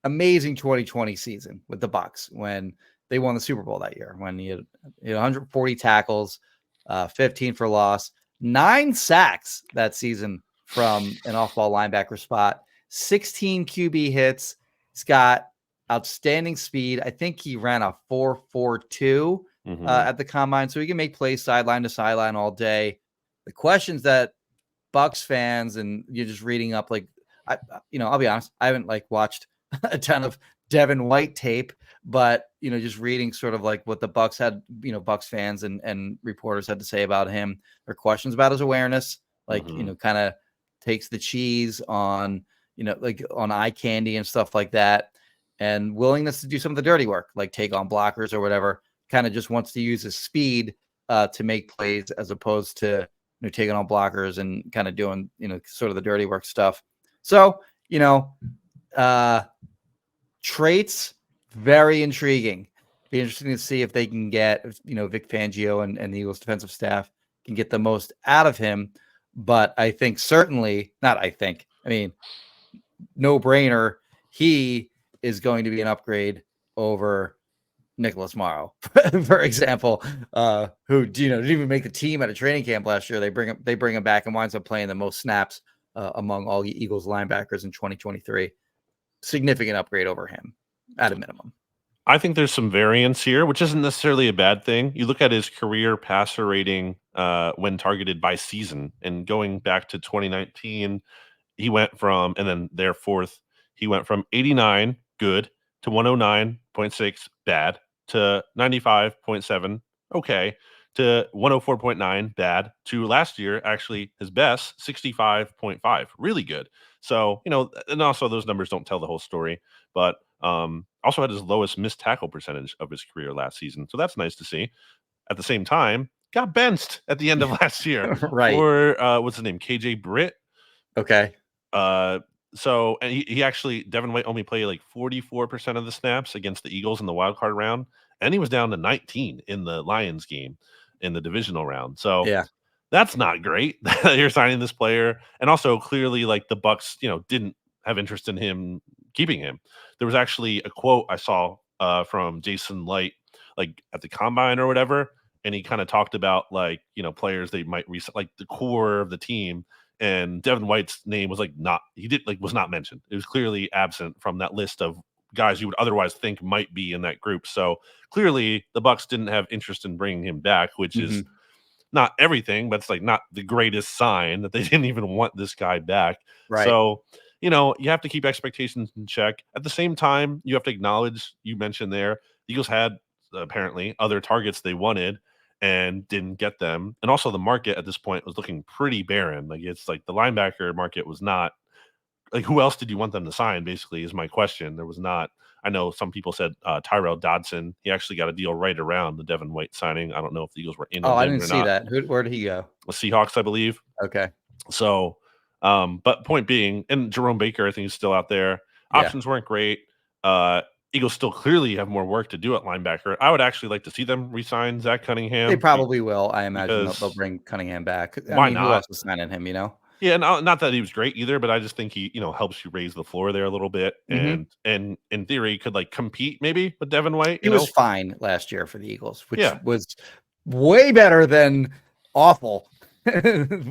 Amazing 2020 season with the Bucs when they won the Super Bowl that year, when he had 140 tackles, 15 for loss, 9 sacks that season from an off-ball linebacker spot, 16 QB hits. He's got outstanding speed. I think he ran a 4.42 at the combine, so he can make plays sideline to sideline all day. The questions that Bucs fans, and you're just reading up, like, I'll be honest, I haven't watched a ton of Devin White tape, but just reading sort of like what the Bucs had, Bucs fans and reporters had to say about him. There are questions about his awareness, kind of takes the cheese on, on eye candy and stuff like that, and willingness to do some of the dirty work, like take on blockers or whatever. Kind of just wants to use his speed to make plays, as opposed to taking on blockers and kind of doing sort of the dirty work stuff. So traits, very intriguing. Be interesting to see if they can get, Vic Fangio and the Eagles defensive staff can get the most out of him. But I think no brainer, he is going to be an upgrade over Nicholas Morrow, for example, who didn't even make the team at a training camp last year. They bring him back and winds up playing the most snaps among all Eagles linebackers in 2023. Significant upgrade over him at a minimum. I think there's some variance here, which isn't necessarily a bad thing. You look at his career passer rating when targeted by season, and going back to 2019, he went from, and then their fourth, he went from 89 good to 109.6 bad to 95.7 okay to 104.9 bad to last year, actually his best, 65.5, really good. So, and also those numbers don't tell the whole story, but also had his lowest missed tackle percentage of his career last season. So that's nice to see. At the same time, got benched at the end of last year right. For what's his name? KJ Britt. Okay. So, and he actually, Devin White only played like 44% of the snaps against the Eagles in the wild card round, and he was down to 19 in the Lions game in the divisional round. So yeah, that's not great that you're signing this player. And also clearly, like, the Bucs, didn't have interest in him, keeping him. There was actually a quote I saw from Jason Light, like at the combine or whatever, and he kind of talked about players they might like the core of the team. And Devin White's name was was not mentioned. It was clearly absent from that list of guys you would otherwise think might be in that group. So clearly the Bucs didn't have interest in bringing him back, which is not everything, but it's like not the greatest sign that they didn't even want this guy back. Right. So, you know, you have to keep expectations in check. At the same time, you have to acknowledge, you mentioned there, the Eagles had apparently other targets they wanted and didn't get them. And also the market at this point was looking pretty barren. Like it's like the linebacker market was not like, who else did you want them to sign, basically, is my question. There was not, I know some people said Tyrell Dodson. He actually got a deal right around the Devin White signing. I don't know if the Eagles were in on him I didn't or see not. that. Where did he go? The Seahawks, I believe. Okay. So, but point being, and Jerome Baker, I think, is still out there. Options weren't great. Eagles still clearly have more work to do at linebacker. I would actually like to see them re-sign Zach Cunningham. They probably will. I imagine they'll bring Cunningham back. Why not? Who else is signing him, you know? Yeah, not that he was great either, but I just think he, you know, helps you raise the floor there a little bit, and in theory could like compete maybe with Devin White. He was fine last year for the Eagles, which was way better than awful,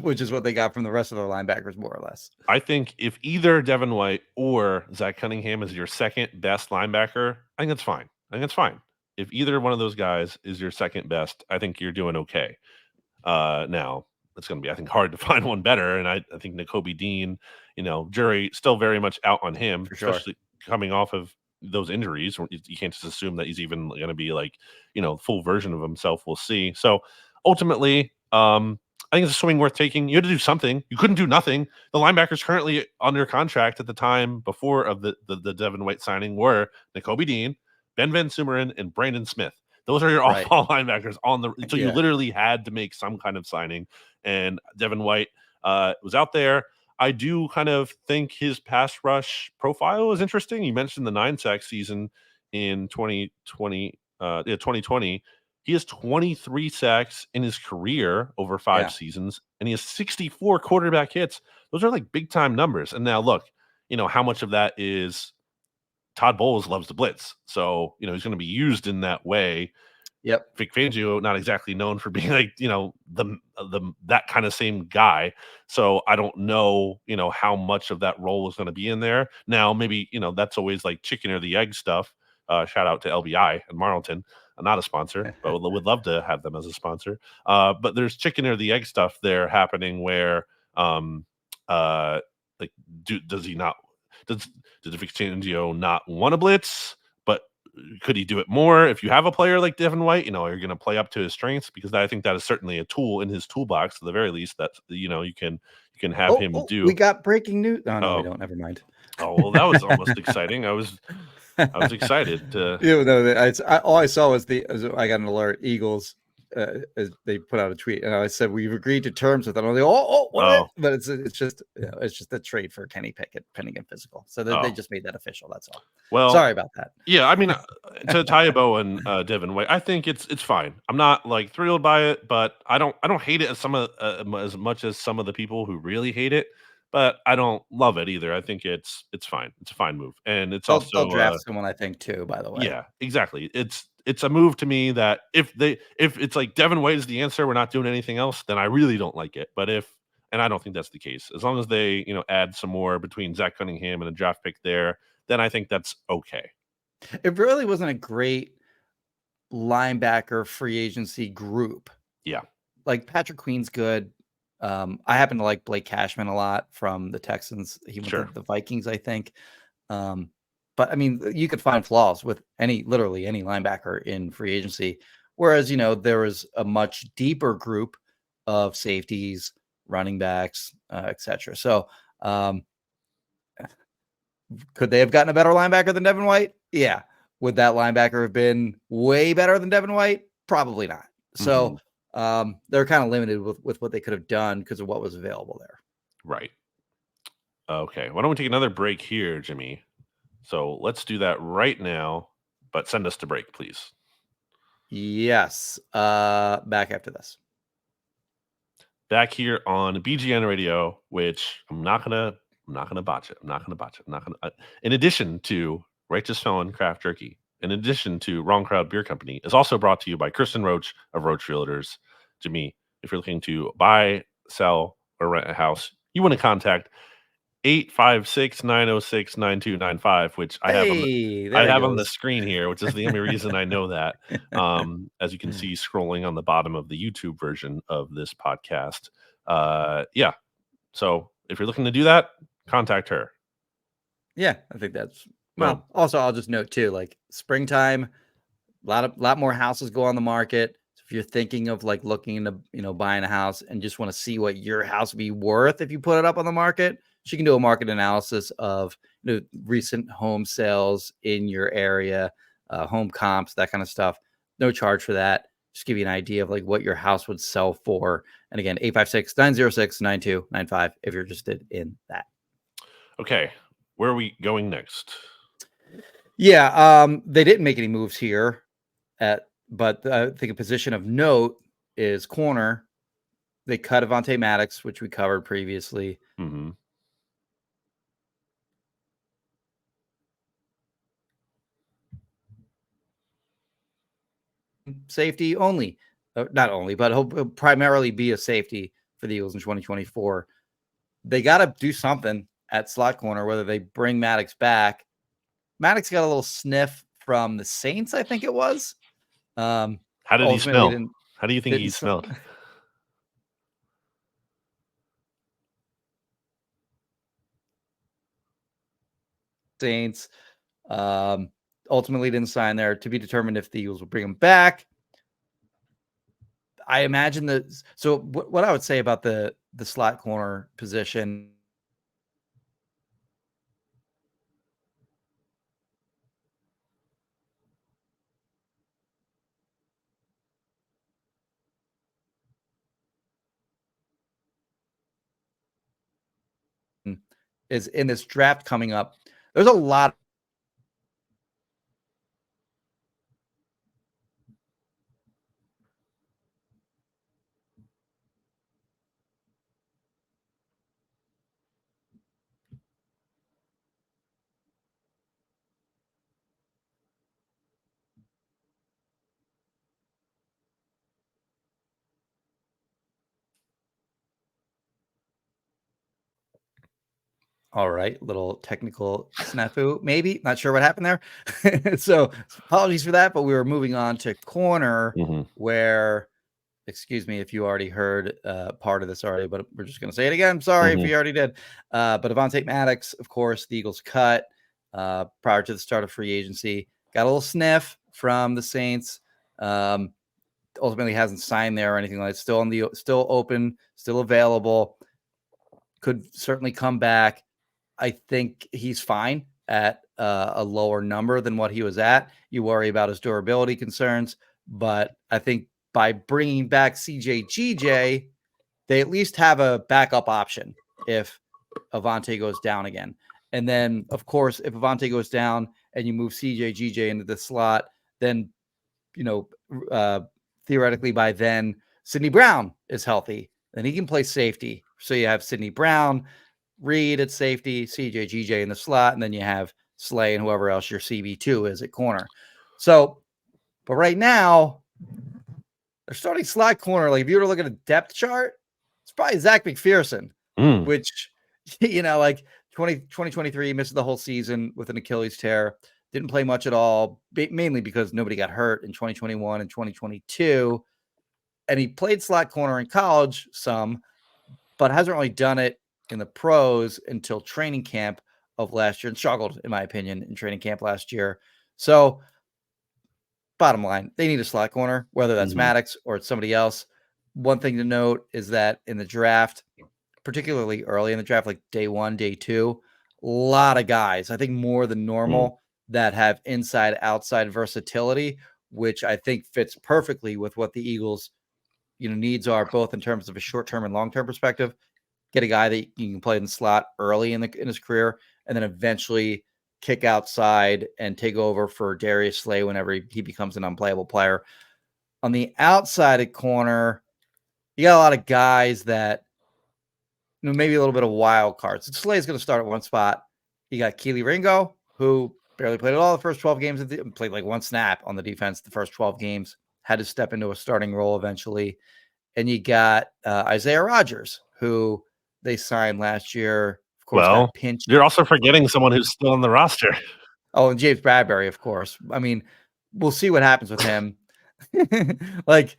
which is what they got from the rest of their linebackers, more or less. I think if either Devin White or Zach Cunningham is your second best linebacker, I think that's fine. If either one of those guys is your second best, I think you're doing okay. Now, it's going to be, I think, hard to find one better. And I think Nakobe Dean, you know, jury still very much out on him, especially coming off of those injuries. You can't just assume that he's even going to be like, you know, full version of himself. We'll see. So ultimately, I think it's a swing worth taking. You had to do something. You couldn't do nothing. The linebackers currently under contract at the time before of the Devin White signing were Nakobe Dean, Ben Van Sumeren, and Brandon Smith. Those are your off-ball linebackers on the. So you literally had to make some kind of signing, and Devin White was out there. I do kind of think his pass rush profile is interesting. You mentioned the 9-sack season in 2020. He has 23 sacks in his career over 5 seasons, and he has 64 quarterback hits. Those are like big time numbers. And now look, you know, how much of that is Todd Bowles loves to blitz. So, you know, he's going to be used in that way. Yep. Vic Fangio, not exactly known for being like, you know, the that kind of same guy. So I don't know, you know, how much of that role is going to be in there. Now, maybe, you know, that's always like chicken or the egg stuff. Shout out to LBI and Marlton. Not a sponsor, but would love to have them as a sponsor. But there's chicken or the egg stuff there happening where, like, does Vic Fangio not want to blitz? But could he do it more if you have a player like Devin White? You know, you're going to play up to his strengths, because I think that is certainly a tool in his toolbox, at the very least, that, you know, you can have him do. We got breaking news. Oh, no, we don't. Never mind. Oh, well, that was almost exciting. I was excited to. Yeah, no, all I saw was I got an alert. Eagles, as they put out a tweet, and I said we've agreed to terms with them. I'm like, but it's just, you know, it's just a trade for Kenny Pickett pending and physical. So they just made that official. That's all. Well, sorry about that. Yeah, I mean, to Taibo and Devin White, I think it's fine. I'm not like thrilled by it, but I don't hate it as much as some of the people who really hate it. But I don't love it either. I think it's fine. It's a fine move, and it's also they'll draft someone, I think, too. By the way, yeah, exactly. It's a move to me that if it's like Devin White is the answer, we're not doing anything else, then I really don't like it. But and I don't think that's the case. As long as they, you know, add some more between Zach Cunningham and a draft pick there, then I think that's okay. It really wasn't a great linebacker free agency group. Yeah, like Patrick Queen's good. I happen to like Blake Cashman a lot from the Texans. He went to the Vikings, I think. But I mean, you could find flaws with literally any linebacker in free agency. Whereas, you know, there was a much deeper group of safeties, running backs, etc. So, could they have gotten a better linebacker than Devin White? Yeah. Would that linebacker have been way better than Devin White? Probably not. So, they're kind of limited with what they could have done because of what was available there. Right. Okay. Why don't we take another break here, Jimmy? So let's do that right now, but send us to break, please. Yes. Back after this. Back here on BGN Radio, which I'm not gonna botch it. In addition to Righteous Felon Craft Jerky, in addition to Wrong Crowd Beer Company, is also brought to you by Kristin Roach of Roach Realtors. Jimmy, if you're looking to buy, sell, or rent a house, you want to contact 856-906-9295, which I have on the screen here, which is the only reason I know that. As you can see scrolling on the bottom of the YouTube version of this podcast. Yeah. So if you're looking to do that, contact her. Yeah, I think that's well. Also, I'll just note too, like springtime, a lot more houses go on the market. So if you're thinking of like looking into buying a house and just want to see what your house would be worth if you put it up on the market, she can do a market analysis of recent home sales in your area, home comps, that kind of stuff. No charge for that. Just give you an idea of like what your house would sell for. And again, 856-906-9295 if you're interested in that. Okay. Where are we going next? Yeah, they didn't make any moves here, but I think a position of note is corner. They cut Avonte Maddox, which we covered previously. Mm-hmm. Safety only, not only, but he'll primarily be a safety for the Eagles in 2024. They got to do something at slot corner, whether they bring Maddox back. Maddox got a little sniff from the Saints, I think it was. How did he smell? How do you think he smelled? Saints ultimately didn't sign there, to be determined if the Eagles will bring him back. I imagine that. So what I would say about the slot corner position is in this draft coming up. There's a lot All right, little technical snafu, maybe. Not sure what happened there. So apologies for that, but we were moving on to corner, where, excuse me if you already heard part of this already, but we're just going to say it again. I'm sorry if you already did. But Avonte Maddox, of course, the Eagles cut prior to the start of free agency. Got a little sniff from the Saints. Ultimately hasn't signed there or anything like that. Still open, still available. Could certainly come back. I think he's fine at a lower number than what he was at. You worry about his durability concerns, but I think by bringing back CJ GJ, they at least have a backup option if Avonte goes down again. And then, of course, if Avonte goes down and you move CJ GJ into the slot, then, theoretically by then, Sidney Brown is healthy. Then he can play safety. So you have Sidney Brown, Reed at safety, CJ GJ in the slot, and then you have Slay and whoever else your CB2 is at corner. So, but right now, they're starting slot corner. Like if you were to look at a depth chart, it's probably Zach McPherson, which, like 2023 missed the whole season with an Achilles tear. Didn't play much at all, mainly because nobody got hurt in 2021 and 2022. And he played slot corner in college some, but hasn't really done it in the pros until training camp of last year, and struggled, in my opinion, in training camp last year. So bottom line, they need a slot corner, whether that's Maddox or it's somebody else. One thing to note is that in the draft, particularly early in the draft, like day 1, day 2, a lot of guys, I think more than normal, that have inside outside versatility, which I think fits perfectly with what the Eagles needs are, both in terms of a short-term and long-term perspective. Get a guy that you can play in the slot early in his career, and then eventually kick outside and take over for Darius Slay whenever he becomes an unplayable player. On the outside of corner, you got a lot of guys that maybe a little bit of wild cards. Slay is going to start at one spot. You got Keely Ringo, who barely played at all the first 12 games, played like one snap on the defense the first 12 games, had to step into a starting role eventually. And you got Isaiah Rodgers, who they signed last year, of course, got pinched. You're also forgetting someone who's still on the roster. Oh, and James Bradberry, of course. I mean, we'll see what happens with him. Like,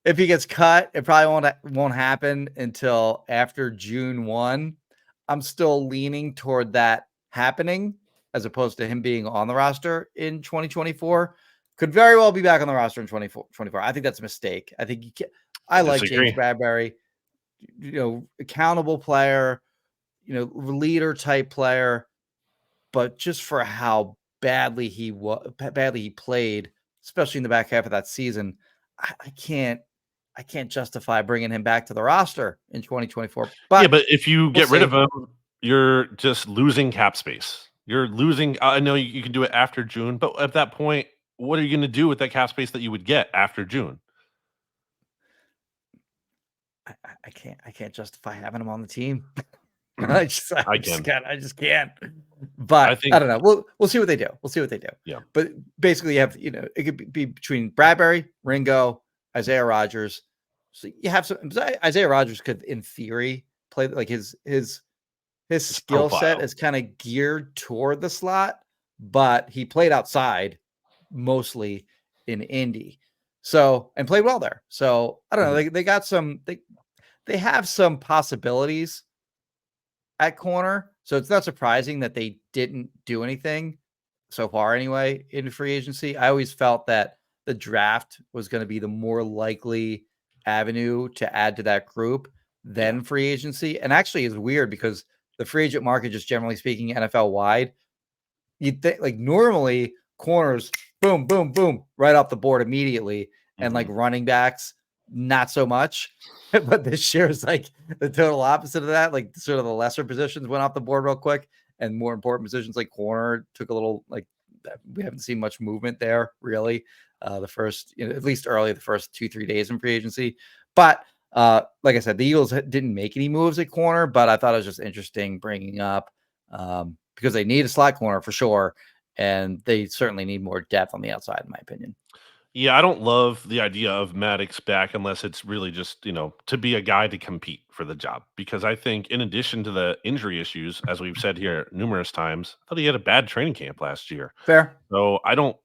if he gets cut, it probably won't happen until after June 1. I'm still leaning toward that happening as opposed to him being on the roster in 2024. Could very well be back on the roster in 2024. I think that's a mistake. I think I like James Bradberry, accountable player, leader type player, but just for how badly he played, especially in the back half of that season, I can't justify bringing him back to the roster in 2024. But if you get rid of him, you're just losing cap space. You're losing. I know you can do it after June, but at that point, what are you going to do with that cap space that you would get after June? I can't justify having him on the team. I just can't. But I don't know. We'll see what they do. Yeah. But basically, you have it could be between Bradberry, Ringo, Isaiah Rodgers. So you have some. Isaiah Rodgers could, in theory, play like his skill set is kind of geared toward the slot, but he played outside mostly in Indy, and played well there. So I don't know. They got some. They have some possibilities at corner, so it's not surprising that they didn't do anything so far anyway in free agency. I always felt that the draft was going to be the more likely avenue to add to that group than free agency. And actually it's weird because the free agent market, just generally speaking, NFL wide, you'd think like normally corners, boom, boom, boom, right off the board immediately. And like running backs, not so much. But this year is like the total opposite of that. Like sort of the lesser positions went off the board real quick, and more important positions like corner took a little, like, we haven't seen much movement there really. The first, at least early, the first 2-3 days in free agency. But like I said, the Eagles didn't make any moves at corner, but I thought it was just interesting bringing up because they need a slot corner for sure. And they certainly need more depth on the outside, in my opinion. Yeah, I don't love the idea of Maddox back unless it's really just, to be a guy to compete for the job. Because I think in addition to the injury issues, as we've said here numerous times, I thought he had a bad training camp last year. Fair. So I don't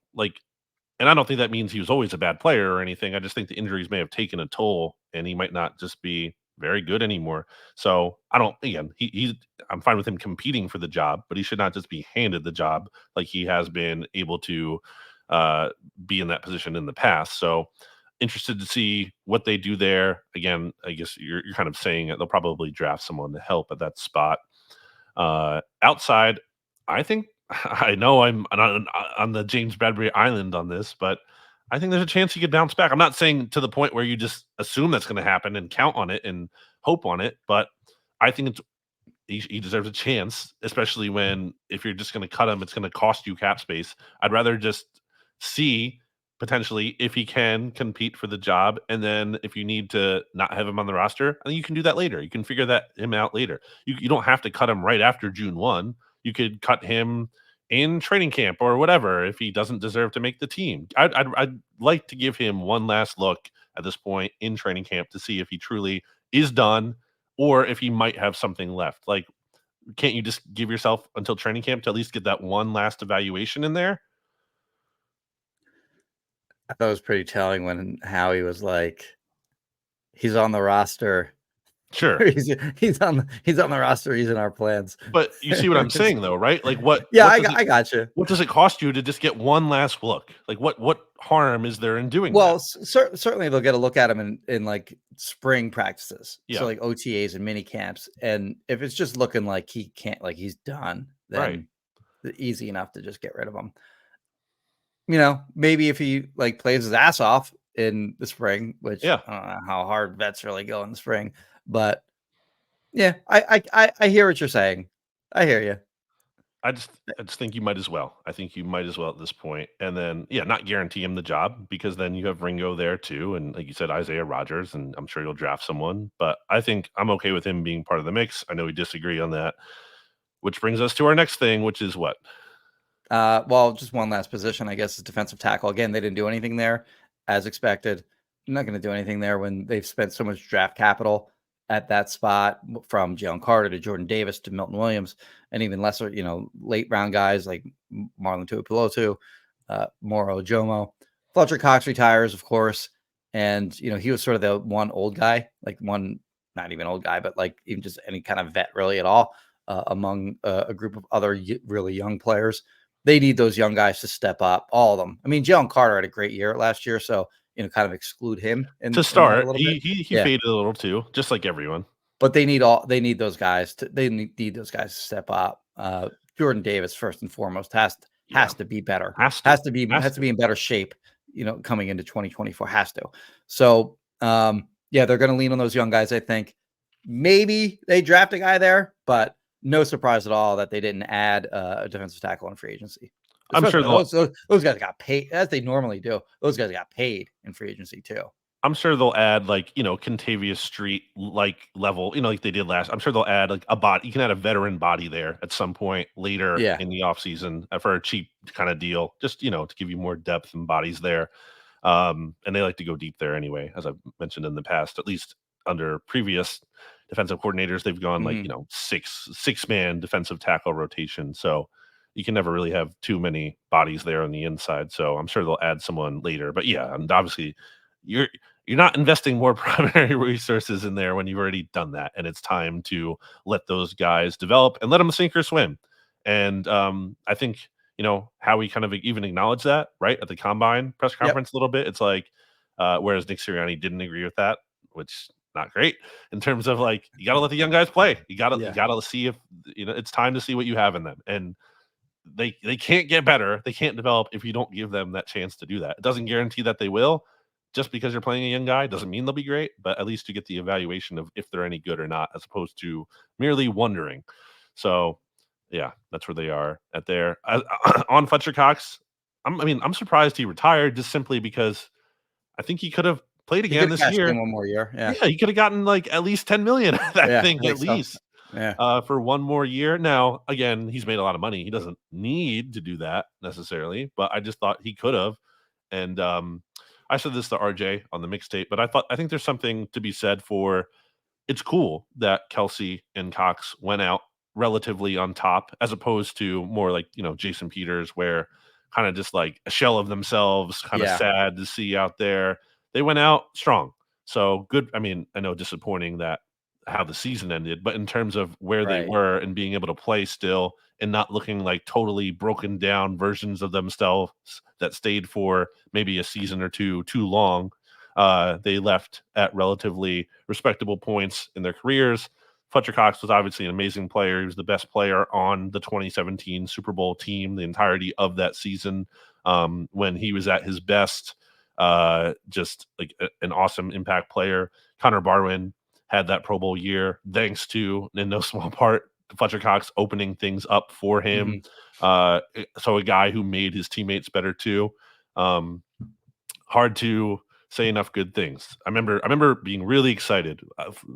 and I don't think that means he was always a bad player or anything. I just think the injuries may have taken a toll and he might not just be very good anymore. So I'm fine with him competing for the job, but he should not just be handed the job like he has been able to be in that position in the past. So interested to see what they do there. Again, I guess you're kind of saying that they'll probably draft someone to help at that spot. Outside, I think I know I'm on the James Bradberry Island on this, but I think there's a chance he could bounce back. I'm not saying to the point where you just assume that's going to happen and count on it and hope on it, but I think he deserves a chance, especially if you're just going to cut him, it's going to cost you cap space. I'd rather just see potentially if he can compete for the job, and then if you need to not have him on the roster, I think you can do that later. You can figure him out later. You don't have to cut him right after June 1. You could cut him in training camp or whatever if he doesn't deserve to make the team. I'd like to give him one last look at this point in training camp to see if he truly is done or if he might have something left. Like, can't you just give yourself until training camp to at least get that one last evaluation in there? I thought it was pretty telling when Howie was like, he's on the roster. Sure. he's on the roster. He's in our plans. But you see what I'm saying though, right? Like what? Yeah, I got you. What does it cost you to just get one last look? Like what harm is there in doing that? Certainly they'll get a look at him in like spring practices. Yeah. So like OTAs and mini camps. And if it's just looking like he can't, like he's done, then easy enough to just get rid of him. Maybe if he like plays his ass off in the spring, which I don't know how hard vets really go in the spring, but yeah, I hear what you're saying. I hear you. I just think you might as well. I think you might as well at this point. And then, not guarantee him the job because then you have Ringo there too. And like you said, Isaiah Rodgers, and I'm sure you'll draft someone, but I think I'm okay with him being part of the mix. I know we disagree on that, which brings us to our next thing, which is what? Just one last position, I guess, is defensive tackle. Again, they didn't do anything there as expected. I'm not going to do anything there when they've spent so much draft capital at that spot, from Jalen Carter to Jordan Davis to Milton Williams, and even lesser, late round guys like Marlon Tuipulotu, Moro Ojomo. Fletcher Cox retires, of course. And, he was sort of the one old guy, like one, not even old guy, but like even just any kind of vet really at all, among a group of other really young players. They need those young guys to step up, all of them. I mean, Jalen Carter had a great year last year, so, kind of exclude him to in that a start. little bit. He faded a little too, just like everyone. But they need those guys to step up. Jordan Davis, first and foremost, has to be better. Has to be in better shape, coming into 2024. Has to. So they're going to lean on those young guys. I think maybe they draft a guy there, but no surprise at all that they didn't add a defensive tackle in free agency. Especially I'm sure those guys got paid, as they normally do. Those guys got paid in free agency too. I'm sure they'll add Contavious Street level, like they did last. I'm sure they'll add like a body. You can add a veteran body there at some point later in the offseason for a cheap kind of deal, just to give you more depth and bodies there. And they like to go deep there anyway, as I've mentioned in the past. At least under previous defensive coordinators, they've gone six-man defensive tackle rotation. So you can never really have too many bodies there on the inside. So I'm sure they'll add someone later. But yeah, and obviously you're not investing more primary resources in there when you've already done that, and it's time to let those guys develop and let them sink or swim. And I think how we kind of even acknowledge that right at the combine press conference a little bit. It's like whereas Nick Sirianni didn't agree with that, which not great in terms of like you got to let the young guys play. You got to see if it's time to see what you have in them, and they can't get better. They can't develop if you don't give them that chance to do that. It doesn't guarantee that they will. Just because you're playing a young guy doesn't mean they'll be great, but at least you get the evaluation of if they're any good or not, as opposed to merely wondering. So, yeah, that's where they are at there. On Fletcher Cox, I'm surprised he retired just simply because I think he could have played again this year. One more year, yeah, he could have gotten like at least $10 million. I think at least, for one more year. Now, again, he's made a lot of money. He doesn't need to do that necessarily, but I just thought he could have, and I said this to RJ on the mixtape, but I think there's something to be said for it's cool that Kelsey and Cox went out relatively on top as opposed to more like, Jason Peters, where kind of just like a shell of themselves, kind of sad to see out there. They went out strong. So good. I mean, I know disappointing that how the season ended, but in terms of where they were and being able to play still and not looking like totally broken down versions of themselves that stayed for maybe a season or two too long, they left at relatively respectable points in their careers. Fletcher Cox was obviously an amazing player. He was the best player on the 2017 Super Bowl team the entirety of that season. When he was at his best, just like an awesome impact player. Connor Barwin had that Pro Bowl year thanks to, in no small part, Fletcher Cox opening things up for him. So a guy who made his teammates better too. Hard to say enough good things. I remember being really excited.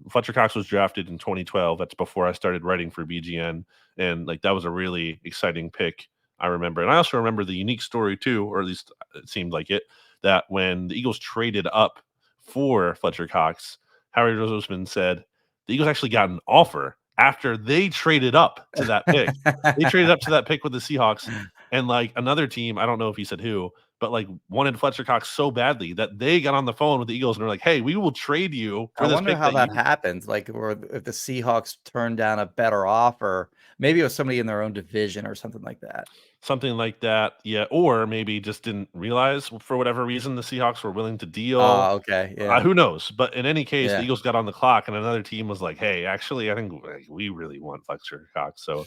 Fletcher Cox was drafted in 2012. That's before I started writing for BGN, and like that was a really exciting pick. I remember, and I also remember the unique story too, or at least it seemed like it, that when the Eagles traded up for Fletcher Cox, Howie Roseman said the Eagles actually got an offer after they traded up to that pick. They traded up to that pick with the Seahawks, and like another team, I don't know if he said who, but like wanted Fletcher Cox so badly that they got on the phone with the Eagles and were like, "Hey, we will trade you for this pick." I wonder how that happens. Like, or if the Seahawks turned down a better offer, maybe it was somebody in their own division or something like that. Something like that, yeah. Or maybe just didn't realize for whatever reason the Seahawks were willing to deal. Oh, okay, yeah. Who knows? But in any case, the Eagles got on the clock, and another team was like, "Hey, actually, I think we really want Fletcher Cox." So,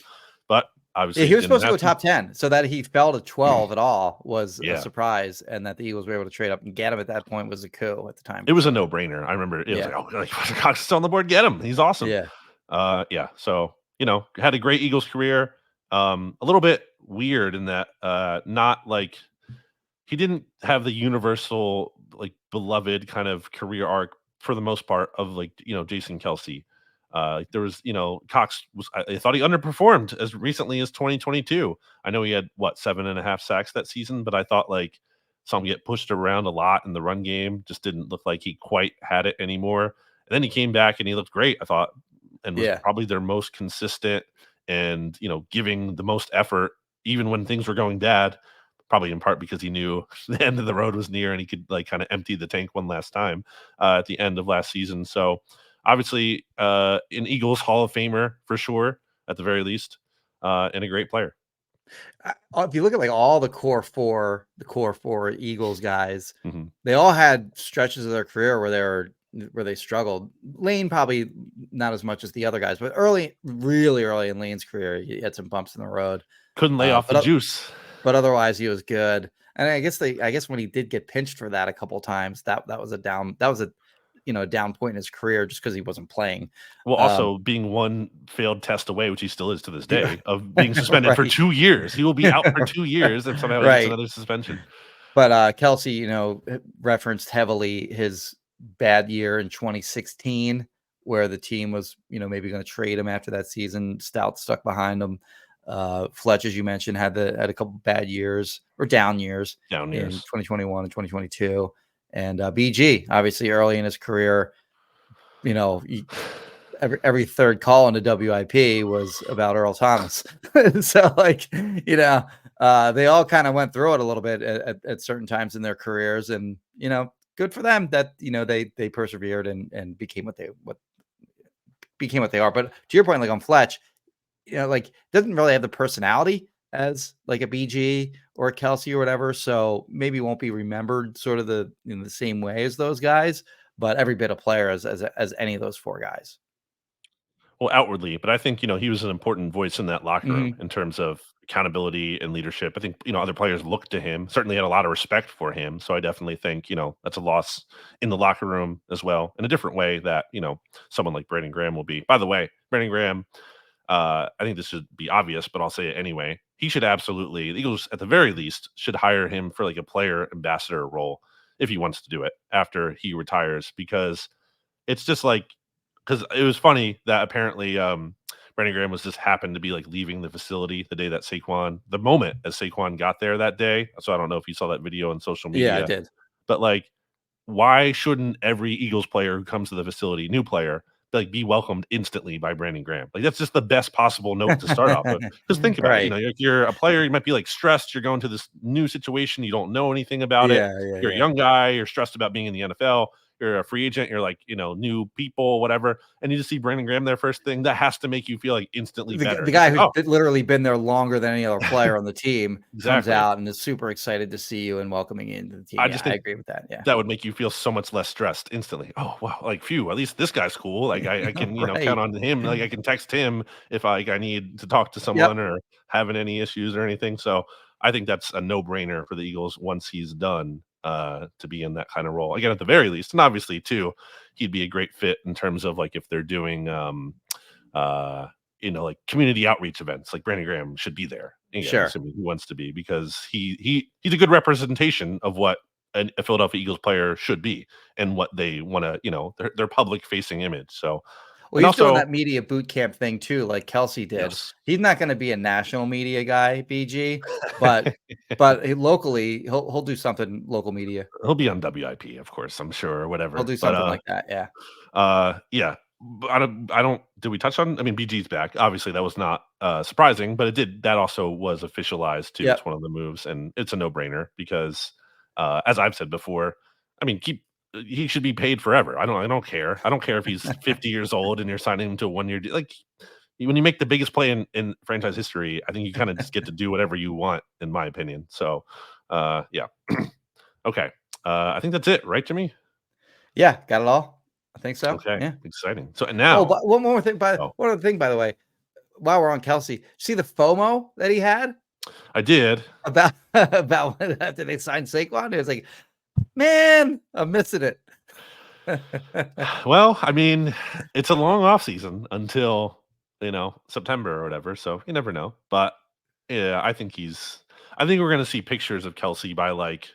but obviously, he was supposed to go top 10, so that he fell to 12 at all was a surprise, and that the Eagles were able to trade up and get him at that point was a coup at the time. It was a no-brainer. I remember it was like, "Oh, like Fletcher Cox is on the board, get him. He's awesome." Yeah. So had a great Eagles career. A little bit weird in that not like he didn't have the universal like beloved kind of career arc for the most part of like Jason Kelsey. There was Cox was I thought he underperformed as recently as 2022. I know he had 7.5 sacks that season, but I thought like saw him get pushed around a lot in the run game. Just didn't look like he quite had it anymore. And then he came back and he looked great, I thought, and was Yeah. probably their most consistent and, giving the most effort even when things were going bad, probably in part because he knew the end of the road was near and he could like kind of empty the tank one last time at the end of last season. So obviously an Eagles Hall of Famer for sure, at the very least, and a great player. If you look at like all the core four Eagles guys, Mm-hmm. they all had stretches of their career where they struggled. Lane probably not as much as the other guys, but really early in Lane's career, he had some bumps in the road. Couldn't lay off the juice, but otherwise he was good. And I guess when he did get pinched for that a couple of times, that was a down point in his career just because he wasn't playing. Well, also being one failed test away, which he still is to this day, of being suspended for 2 years. He will be out for 2 years if somehow he gets another suspension. But Kelsey, referenced heavily his bad year in 2016, where the team was, maybe going to trade him after that season. Stout stuck behind him. Fletch, as you mentioned, had a couple bad years or down years in 2021 and 2022. And BG, obviously early in his career, every third call in the WIP was about Earl Thomas. So they all kind of went through it a little bit at certain times in their careers, and good for them that they persevered and became what they are. But to your point, like on Fletch, doesn't really have the personality as like a BG or a Kelsey or whatever, so maybe won't be remembered sort of the same way as those guys, but every bit of player as any of those four guys. Well, outwardly, but I think, he was an important voice in that locker room in terms of accountability and leadership. I think, other players looked to him, certainly had a lot of respect for him. So I definitely think, that's a loss in the locker room as well, in a different way that, someone like Brandon Graham will be. By the way, Brandon Graham, I think this should be obvious, but I'll say it anyway. He should absolutely, the Eagles at the very least should hire him for like a player ambassador role if he wants to do it after he retires, because it's just like, because it was funny that apparently Brandon Graham was just happened to be like leaving the facility the day that the moment as Saquon got there that day. So I don't know if you saw that video on social media. Yeah, I did. But like, why shouldn't every Eagles player who comes to the facility, new player, be welcomed instantly by Brandon Graham? Like, that's just the best possible note to start off with. Because think about it, if you're a player, you might be like stressed. You're going to this new situation. You don't know anything about it. You're a young guy. You're stressed about being in the NFL. You're a free agent, you're like, new people, whatever, and you just see Brandon Graham there first thing, that has to make you feel like instantly better. The guy who's literally been there longer than any other player on the team comes out and is super excited to see you and welcoming you into the team. I agree with that. Yeah. That would make you feel so much less stressed instantly. Oh, wow. Like, phew, at least this guy's cool. Like I can, count on him. Like I can text him if I need to talk to someone or having any issues or anything. So I think that's a no-brainer for the Eagles once he's done. To be in that kind of role again, at the very least. And obviously too, he'd be a great fit in terms of like if they're doing like community outreach events, like Brandon Graham should be there. Sure. Assuming he wants to be, because he's a good representation of what a Philadelphia Eagles player should be and what they want to, their public facing image. So well, he's doing that media boot camp thing too, like Kelsey did. Yes. He's not going to be a national media guy, BG, but locally he'll do something local media. He'll be on WIP, of course, I'm sure, or whatever. He'll do something like that. Yeah. Yeah. I don't. Did we touch on? I mean, BG's back. Obviously, that was not surprising, but it did. That also was officialized too. It's one of the moves, and it's a no-brainer because, as I've said before, I mean, he should be paid forever. I don't care. I don't care if he's 50 years old and you're signing him to a 1-year deal. Like, when you make the biggest play in franchise history, I think you kind of just get to do whatever you want, in my opinion. So, yeah. Okay. I think that's it, right, Jimmy? Yeah, got it all. I think so. Okay. Yeah. Exciting. So now, but one more thing. One other thing, by the way, while we're on Kelsey, see the FOMO that he had? I did. About after they signed Saquon, it was like, man, I'm missing it. Well, I mean, it's a long off season until September or whatever, so you never know. But yeah, I think we're gonna see pictures of Kelsey by like,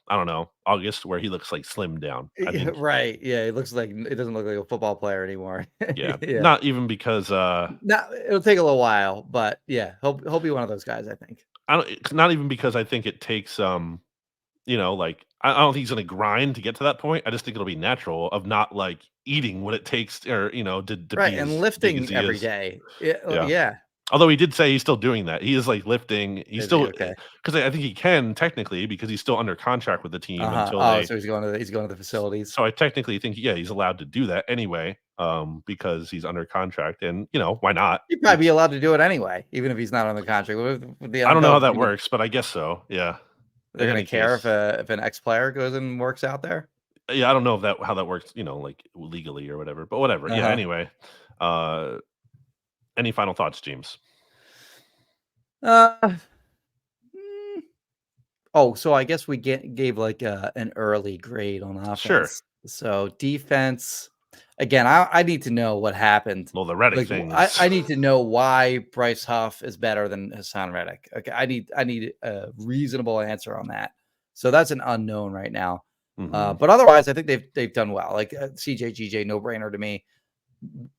I don't know, August, where he looks like slimmed down. Right. Yeah, it doesn't look like a football player anymore. Yeah. Not even because it'll take a little while, but yeah, he'll be one of those guys, I think. Not even because I think it takes like I don't think he's going to grind to get to that point. I just think it'll be natural of not like eating what it takes, or to Right, be and as big as lifting he every is. day. Yeah, Yeah. yeah. Although he did say he's still doing that. He is like lifting. He's Is he? still, Okay. because I think he can technically, because he's still under contract with the team Uh-huh. until Oh, they. so he's going to the facilities. So I technically think, yeah, he's allowed to do that anyway, because he's under contract, and why not? He'd probably be allowed to do it anyway, even if he's not on the contract. With the I don't know how NFL, that works, but I guess so. Yeah. they're In going any to care case, if an ex-player goes and works out there. yeah, I don't know if how that works, like legally or whatever. But whatever. Yeah. Uh-huh. Anyway, any final thoughts, James? Oh, so I guess we gave like an early grade on offense. Sure. So defense, again, I need to know what happened. Well, the Reddick Like thing I need to know why Bryce Huff is better than Hassan Reddick. Okay, I need a reasonable answer on that. So that's an unknown right now. But otherwise, I think they've done well. Like CJ GJ, no brainer to me.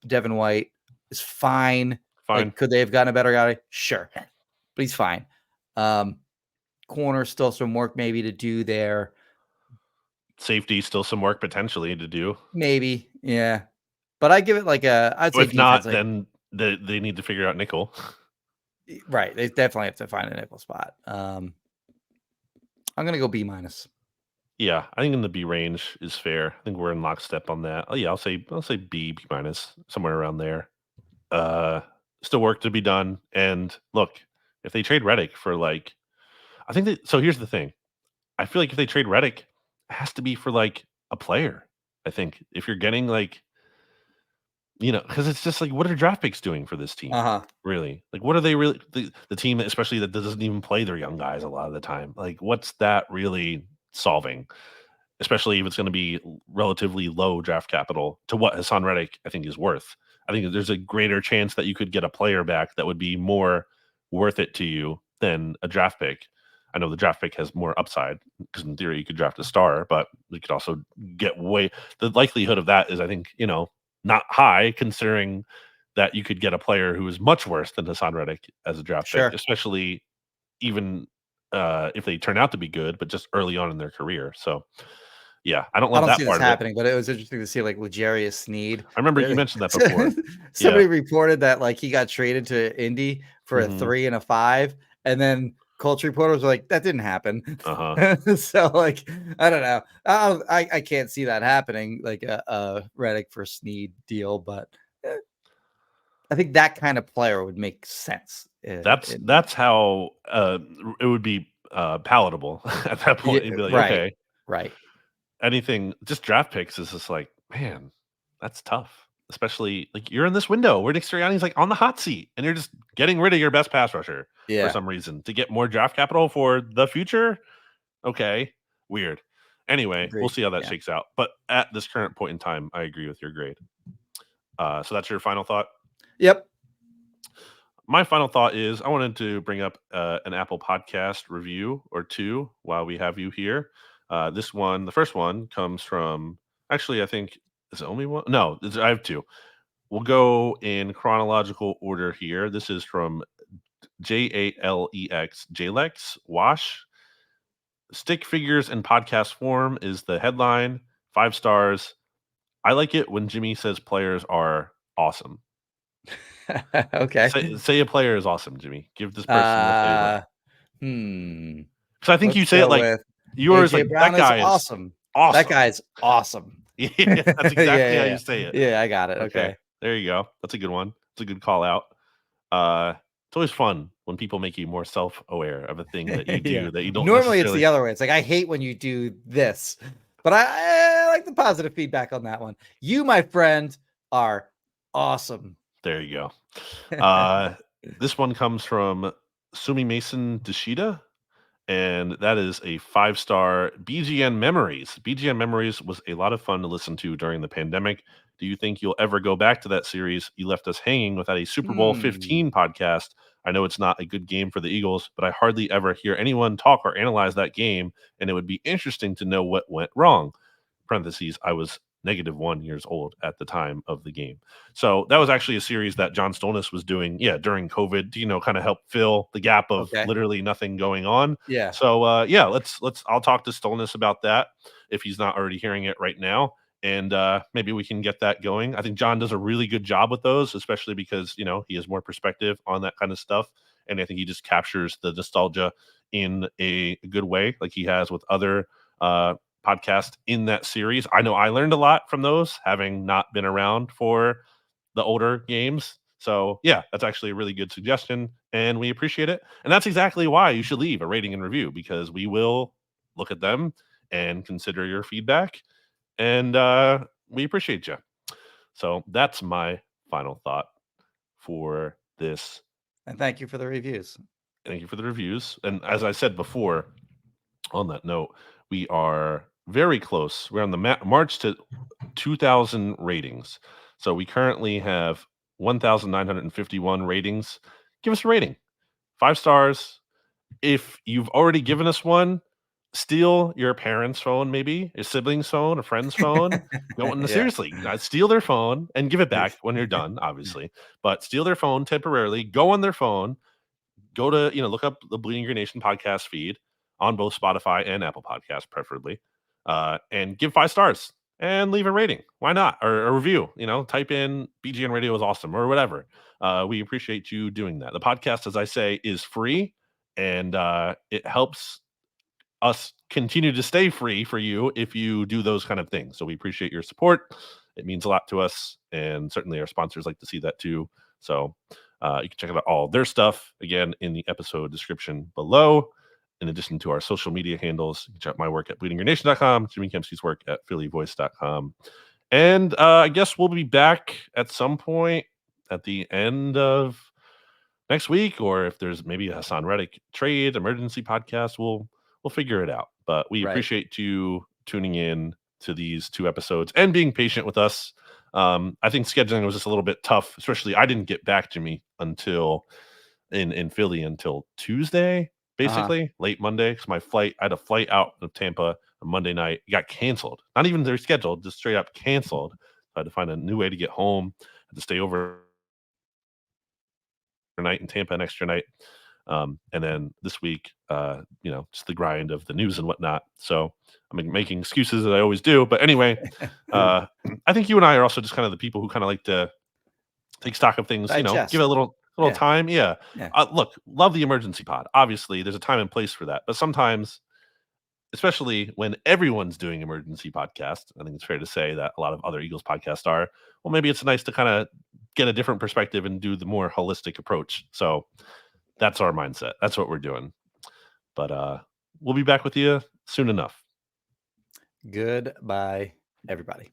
Devin White is fine. Fine. Like, could they have gotten a better guy? Sure, but he's fine. Corner, still some work maybe to do there. Safety, still some work potentially to do. Maybe, yeah. But I give it like I'd say If defense. not, then they need to figure out nickel. Right, they definitely have to find a nickel spot. I'm gonna go B-. Yeah, I think in the B range is fair. I think we're in lockstep on that. Oh yeah, I'll say B minus, somewhere around there. Still work to be done. And look, if they trade Reddick for like, I think that. So here's the thing. I feel like if they trade Reddick, it has to be for like a player. I think if you're getting like, because it's just like, what are draft picks doing for this team? Really? Like, what are they really, the team, especially that doesn't even play their young guys a lot of the time? Like, what's that really solving? Especially if it's going to be relatively low draft capital to what Hassan Reddick, I think, is worth. I think there's a greater chance that you could get a player back that would be more worth it to you than a draft pick. I know the draft pick has more upside because in theory you could draft a star, but you could also get the likelihood of that is, I think, not high, considering that you could get a player who is much worse than Hassan Reddick as a draft pick, especially even if they turn out to be good, but just early on in their career. So yeah, I don't see this happening, but it was interesting to see like L'Jarius Sneed. I remember you mentioned that before. Somebody reported that like he got traded to Indy for a 3 and a 5, and then Colts reporters were like, that didn't happen. So like, I don't know. I can't see that happening, like a Reddick for Sneed deal, but I think that kind of player would make sense. That's how it would be palatable at that point. You'd be like, okay, right. Anything, just draft picks is just like, man, that's tough. Especially like you're in this window where Nick Sirianni's like on the hot seat, and you're just getting rid of your best pass rusher for some reason to get more draft capital for the future. Okay, weird. Anyway, we'll see how that shakes out. But at this current point in time, I agree with your grade. So that's your final thought? Yep. My final thought is I wanted to bring up an Apple Podcast review or two while we have you here. The first one comes from, actually, I think, is it only one? No, I have two. We'll go in chronological order here. This is from Jalex Wash. Stick figures in podcast form is the headline. 5 stars. I like it when Jimmy says players are awesome. Okay. Say a player is awesome, Jimmy. Give this person what they like. Because I think you say it like yours, like that guy is awesome. That guy's awesome. Yeah, that's exactly how you say it. Yeah, I got it. Okay. There you go. That's a good one. It's a good call out. It's always fun when people make you more self-aware of a thing that you do that you don't normally it's the other way. It's like, I hate when you do this, but I like the positive feedback on that one. You, my friend, are awesome. There you go. This one comes from Sumi Mason Deshita, and that is a 5-star BGN Memories. BGN Memories was a lot of fun to listen to during the pandemic. Do you think you'll ever go back to that series? You left us hanging without a Super Bowl 15 podcast. I know it's not a good game for the Eagles, but I hardly ever hear anyone talk or analyze that game, and it would be interesting to know what went wrong. Parentheses, I was -1 years old at the time of the game. So that was actually a series that John Stolnis was doing, during COVID, to, kind of help fill the gap of literally nothing going on. Yeah. So I'll talk to Stolnis about that if he's not already hearing it right now. And maybe we can get that going. I think John does a really good job with those, especially because, he has more perspective on that kind of stuff. And I think he just captures the nostalgia in a good way, like he has with other podcast in that series. I know I learned a lot from those, having not been around for the older games. So yeah, that's actually a really good suggestion, and we appreciate it. And that's exactly why you should leave a rating and review, because we will look at them and consider your feedback, and we appreciate you. So that's my final thought for this. And thank you for the reviews. Thank you for the reviews. And as I said before, on that note, we are very close. We're on the march to 2,000 ratings. So we currently have 1,951 ratings. Give us a rating. 5 stars. If you've already given us one, steal your parents' phone, maybe a sibling's phone, a friend's phone. Seriously, steal their phone and give it back when you're done, obviously. But steal their phone temporarily. Go on their phone. Go to, look up the Bleeding Green Nation podcast feed on both Spotify and Apple Podcasts, preferably, and give 5 stars and leave a rating. Why not? Or a review, type in BGN Radio is awesome or whatever. We appreciate you doing that. The podcast, as I say, is free, and it helps us continue to stay free for you if you do those kind of things. So we appreciate your support. It means a lot to us, and certainly our sponsors like to see that too. So you can check out all their stuff again in the episode description below. In addition to our social media handles, you can check out my work at bleedinggreennation.com, Jimmy Kempski's work at phillyvoice.com. And I guess we'll be back at some point at the end of next week, or if there's maybe a Hassan Reddick trade emergency podcast, we'll figure it out. But we appreciate you tuning in to these 2 episodes and being patient with us. I think scheduling was just a little bit tough, especially I didn't get back, Jimmy, until in Philly until Tuesday, basically late Monday, because I had a flight out of Tampa on Monday night. It got canceled. Not even rescheduled, just straight up canceled. So I had to find a new way to get home. I had to stay overnight in Tampa an extra night. And then this week, just the grind of the news and whatnot. So I'm making excuses that I always do. But anyway, I think you and I are also just kind of the people who kind of like to take stock of things, give it a little time. Yeah. Look, love the emergency pod. Obviously, there's a time and place for that. But sometimes, especially when everyone's doing emergency podcasts, I think it's fair to say that a lot of other Eagles podcasts are. Well, maybe it's nice to kind of get a different perspective and do the more holistic approach. So that's our mindset. That's what we're doing. But we'll be back with you soon enough. Goodbye, everybody.